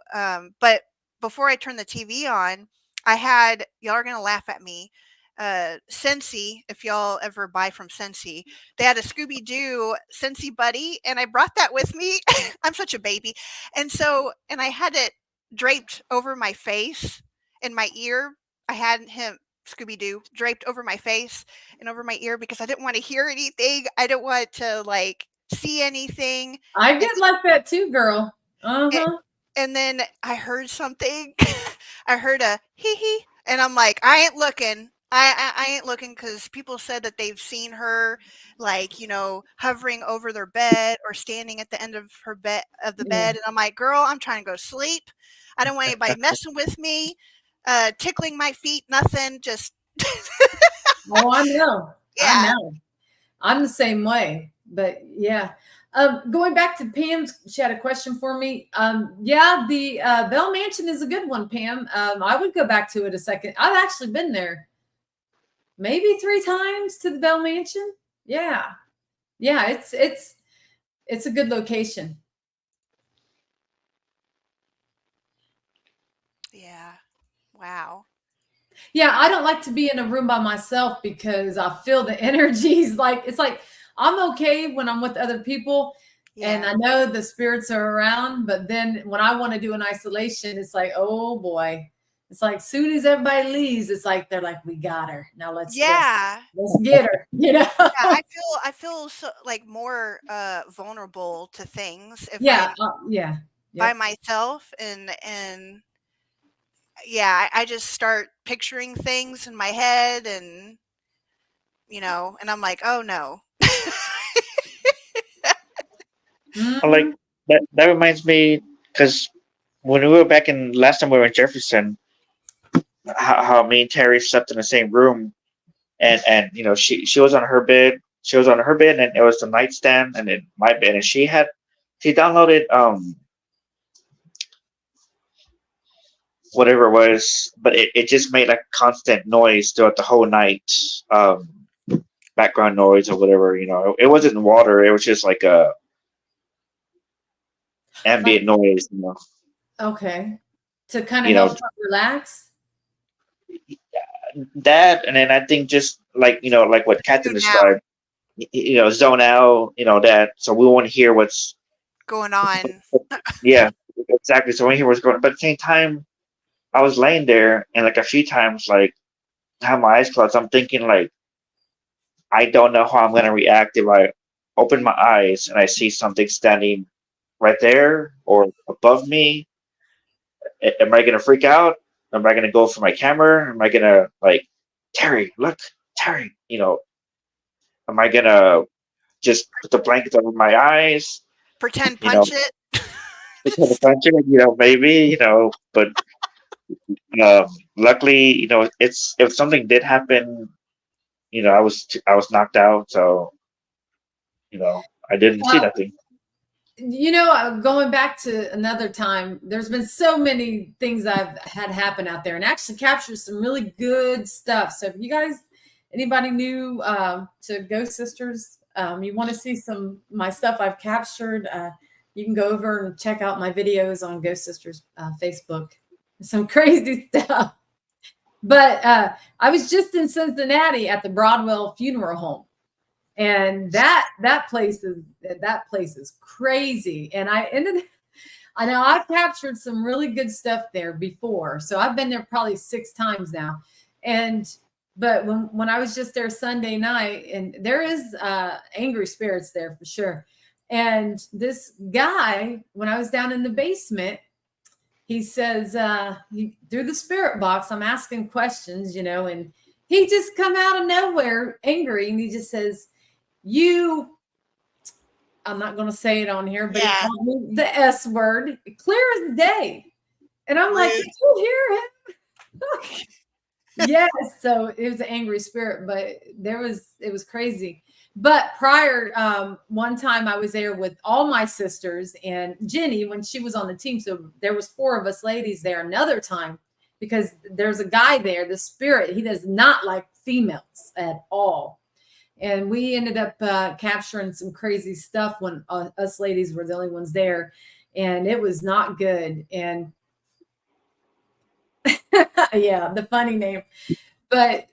but before I turned the TV on, I had, y'all are going to laugh at me, Scentsy, if y'all ever buy from Scentsy, they had a Scooby-Doo Scentsy buddy, and I brought that with me. I'm such a baby. And I had it draped over my face and my ear. I had him, Scooby-Doo, draped over my face and over my ear, because I didn't want to hear anything. I didn't want to like see anything. I get like that too, girl. Uh-huh. And then I heard something. I heard a hee hee, and I'm like, I ain't looking. I ain't looking, because people said that they've seen her, like, hovering over their bed or standing at the end of the Yeah. bed. And I'm like, girl, I'm trying to go to sleep. I don't want anybody messing with me, tickling my feet, nothing. Just Oh, I know. yeah. I know. I'm the same way. But yeah. Going back to Pam's, she had a question for me. Yeah, the Bell Mansion is a good one, Pam. I would go back to it a second. I've actually been there maybe 3 times, to the Bell Mansion. Yeah. Yeah, it's a good location. Yeah. Wow. Yeah, I don't like to be in a room by myself, because I feel the energies. Like, it's like, I'm okay when I'm with other people, and Yeah. I know the spirits are around, but then when I want to do an isolation, it's like, oh boy. It's like, soon as everybody leaves, it's like, they're like, we got her. Now let's Yeah. get her, Yeah, I feel so, like, more vulnerable to things if Yeah, I'm yeah. by Yep. myself, and yeah, I just start picturing things in my head, and and I'm like, oh no. Like Mhm. that reminds me, because when we were back in last time we were in Jefferson, how me and Terry slept in the same room, and she was on her bed, and it was the nightstand, and then my bed, and she downloaded whatever it was, but it just made like constant noise throughout the whole night, background noise or whatever. It wasn't water, it was just like a ambient noise. Okay. To kind of You know help her relax. that, and then I think just like like what Catherine Tune out. described, zone out, that, so we want to hear what's Going on. yeah, exactly. So when he was going, but at the same time, I was laying there, and like a few times, like I have my eyes closed. I'm thinking like I don't know how I'm gonna react if I open my eyes and I see something standing right there or above me. Am I gonna freak out? Am I gonna go for my camera? Am I gonna like Terry? Look, Terry. Am I gonna just put the blanket over my eyes? Pretend You know, punch it. because the country, maybe, but um, luckily, it's if something did happen, I was knocked out, so I didn't see Well, nothing. Going back to another time, there's been so many things I've had happen out there and actually captured some really good stuff. So if you guys, anybody new to Ghost Sisters, you want to see some my stuff I've captured, you can go over and check out my videos on Ghost Sisters Facebook. Some crazy stuff. But I was just in Cincinnati at the Broadwell Funeral Home. And that place is crazy. And I know I've captured some really good stuff there before. So I've been there probably 6 times now. But when I was just there Sunday night, and there is angry spirits there for sure. And this guy, when I was down in the basement, he says, through the spirit box, I'm asking questions, and he just come out of nowhere angry. And he just says, I'm not going to say it on here, but he called me the S word, clear as the day. And I'm like, did you hear him? Yes. So it was an angry spirit, but it was crazy. But prior, one time I was there with all my sisters and Jenny when she was on the team. So there was 4 of us ladies there another time because there's a guy there, the spirit, he does not like females at all. And we ended up capturing some crazy stuff when us ladies were the only ones there. And it was not good. And yeah, the funny name. But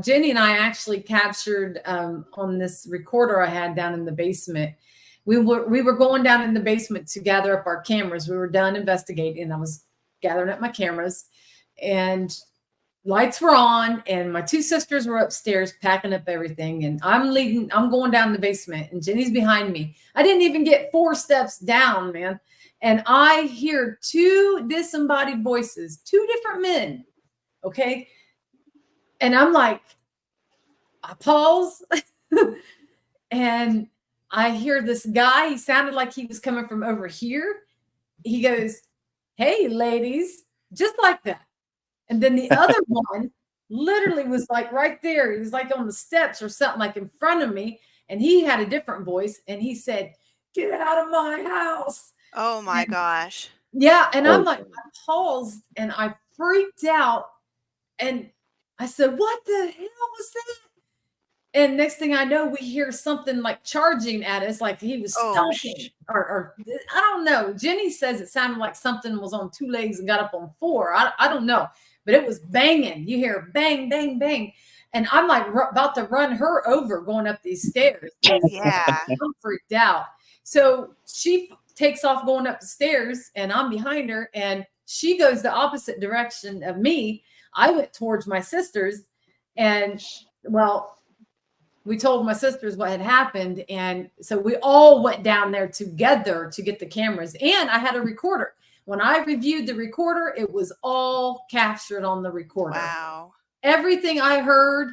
Jenny and I actually captured on this recorder I had down in the basement. We were going down in the basement to gather up our cameras. We were done investigating. I was gathering up my cameras, and lights were on, and my 2 sisters were upstairs packing up everything. And I'm going down the basement, and Jenny's behind me. I didn't even get 4 steps down, man. And I hear 2 disembodied voices, 2 different men. Okay. And I'm like, I pause and I hear this guy. He sounded like he was coming from over here. He goes, "Hey, ladies," just like that. And then the other one literally was like right there. He was like on the steps or something, like in front of me. And he had a different voice. And he said, "Get out of my house." Oh my gosh. Yeah. And I'm like, I paused and I freaked out. And I said, "What the hell was that?" And next thing I know, we hear something like charging at us, like he was stomping, or I don't know. Jenny says it sounded like something was on 2 legs and got up on 4. I don't know, but it was banging. You hear bang, bang, bang. And I'm like about to run her over going up these stairs. Yeah. I'm freaked out. So she takes off going up the stairs and I'm behind her and she goes the opposite direction of me. I went towards my sisters and we told my sisters what had happened. And so we all went down there together to get the cameras. And I had a recorder. When I reviewed the recorder, it was all captured on the recorder. Wow. Everything I heard,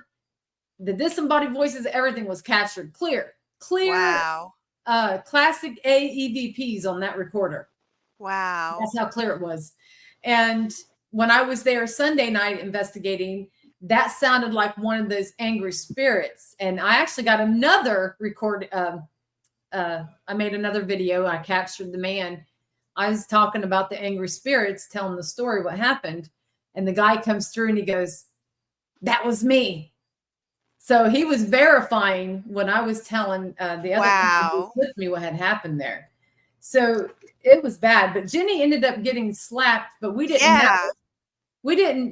the disembodied voices, everything was captured clear. Wow. Classic AEVPs on that recorder. Wow. That's how clear it was. And when I was there Sunday night investigating, that sounded like one of those angry spirits. And I actually got another record. I made another video. I captured the man. I was talking about the angry spirits, telling the story, what happened. And the guy comes through and he goes, "That was me." So he was verifying when I was telling the other people with me what had happened there. So it was bad. But Jenny ended up getting slapped, but we didn't have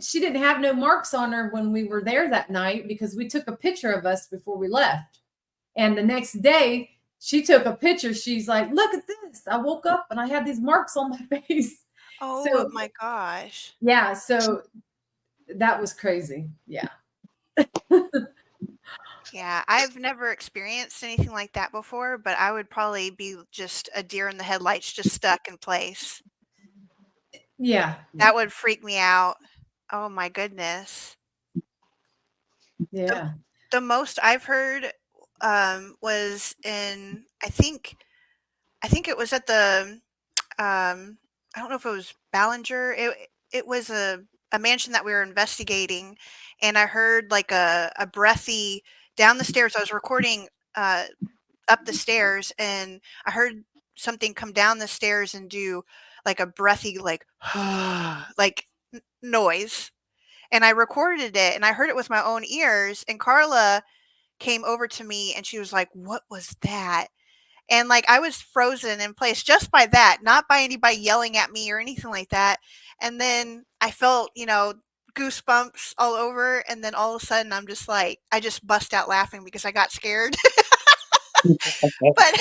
she didn't have no marks on her when we were there that night because we took a picture of us before we left. And the next day she took a picture. She's like, look at this. I woke up and I had these marks on my face. Oh So my gosh. yeah, so that was crazy. Yeah. Yeah, I've never experienced anything like that before, but I would probably be just a deer in the headlights, just stuck in place. Yeah. That would freak me out. Oh my goodness. Yeah. The most I've heard was in I think it was at the I don't know if it was Ballinger. It was a mansion that we were investigating, and I heard like a breathy down the stairs. I was recording up the stairs, and I heard something come down the stairs and do like a breathy like like noise. And I recorded it, and I heard it with my own ears. And Carla came over to me, and she was like, "What was that?" And, like, I was frozen in place just by that, not by anybody yelling at me or anything like that. And then I felt, goosebumps all over, and then all of a sudden, I'm just like I just bust out laughing because I got scared. But,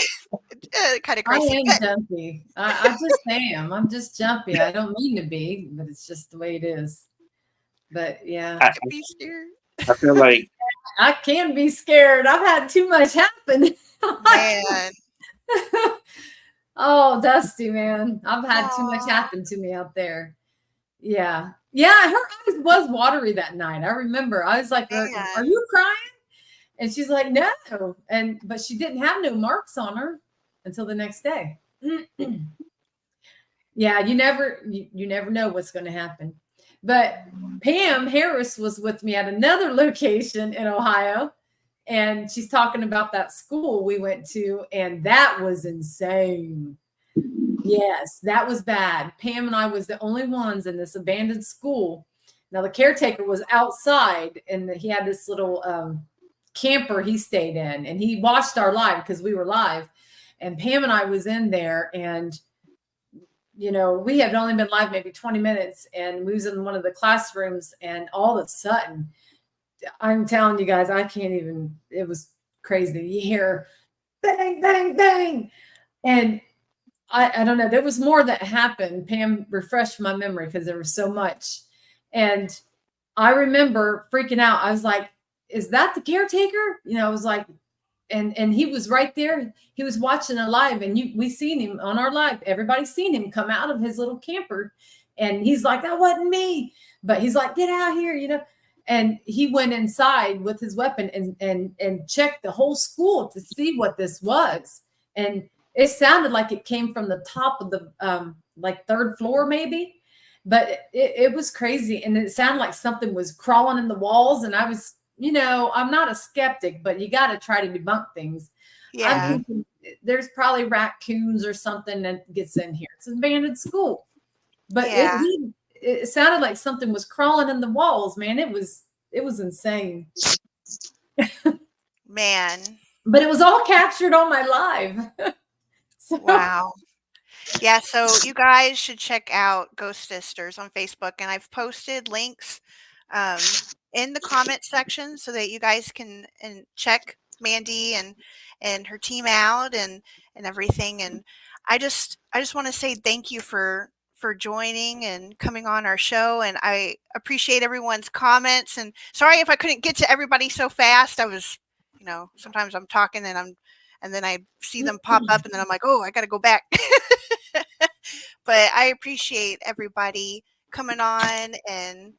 kinda I crazy. am jumpy. I just am. I'm just jumpy. I don't mean to be, but it's just the way it is. But yeah, I, Be scared. I feel like I can be scared. I've had too much happen. Man. Oh, Dusty, man. I've had too much Aw. happen to me out there. Yeah. Yeah, her eyes was watery that night. I remember. I was like, are Man. you crying? And she's like, no. But she didn't have no marks on her until the next day. Yeah, you never know what's going to happen. But Pam Harris was with me at another location in Ohio, and she's talking about that school we went to, and that was insane. Yes, that was bad. Pam and I was the only ones in this abandoned school. Now the caretaker was outside, and he had this little camper he stayed in, and he watched our live because we were live. And Pam and I was in there, and we had only been live maybe 20 minutes, and we was in one of the classrooms, and all of a sudden, I'm telling you guys, I can't even, it was crazy. You hear bang, bang, bang. And I don't know, there was more that happened. Pam refreshed my memory because there was so much. And I remember freaking out. I was like, is that the caretaker? I was like, and he was right there. He was watching a live, and we seen him on our live. Everybody's seen him come out of his little camper, and he's like, that wasn't me. But he's like, get out here, And he went inside with his weapon and checked the whole school to see what this was. And it sounded like it came from the top of the like third floor maybe, but it was crazy. And it sounded like something was crawling in the walls. And I was, I'm not a skeptic, but you got to try to debunk things. Yeah. I'm thinking there's probably raccoons or something that gets in here. It's an abandoned school. But Yeah. it sounded like something was crawling in the walls, man. It was insane. Man. But it was all captured on my live. So, Wow. Yeah, so you guys should check out Ghost Sisters on Facebook, and I've posted links in the comment section so that you guys can check Mandy and her team out and everything. And I just want to say thank you for joining and coming on our show, and I appreciate everyone's comments. And sorry if I couldn't get to everybody so fast. I was, sometimes I'm talking and then I see them pop up, and then I'm like, oh, I got to go back. But I appreciate everybody coming on and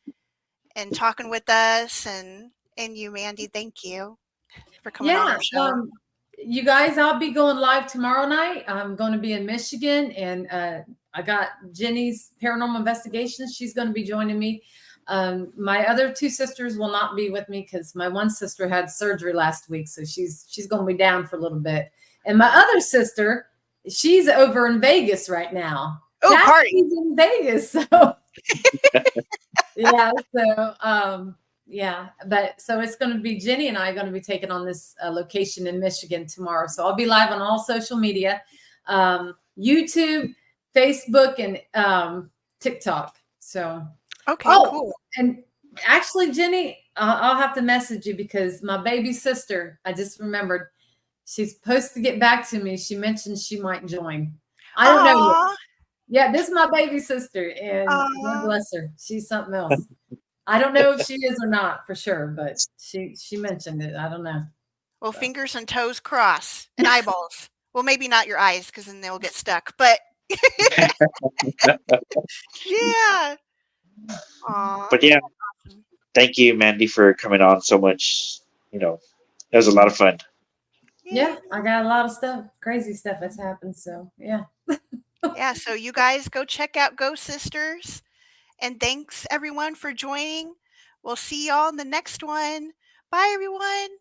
talking with us, and you, Mandy, thank you for coming on our show. You guys, I'll be going live tomorrow night. I'm going to be in Michigan, and I got Jenny's Paranormal Investigations. She's going to be joining me. My other two sisters will not be with me because my one sister had surgery last week, so she's going to be down for a little bit. And my other sister, she's over in Vegas right now. Oh, party! She's in Vegas, so yeah. So but so it's going to be Jenny and I are going to be taking on this location in Michigan tomorrow. So I'll be live on all social media, YouTube, Facebook, and TikTok. So. Okay, cool. And actually, Jenny, I'll have to message you because my baby sister, I just remembered, She's supposed to get back to me. She mentioned she might join. I don't know yet. Aw, Yeah, this is my baby sister, and God aw. bless her. She's something else. I don't know if she is or not for sure, but she mentioned it. I don't know. Well, So. fingers and toes cross and eyeballs. Well, maybe not your eyes because then they'll get stuck. But yeah. Aw. But yeah, thank you, Mandy, for coming on so much. You know, it was a lot of fun. Yeah, I got a lot of stuff, crazy stuff that's happened. So yeah. Yeah. So you guys go check out Ghost Sisters. And thanks everyone for joining. We'll see y'all in the next one. Bye, everyone.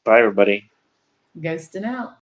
Bye, everybody. Ghosting out.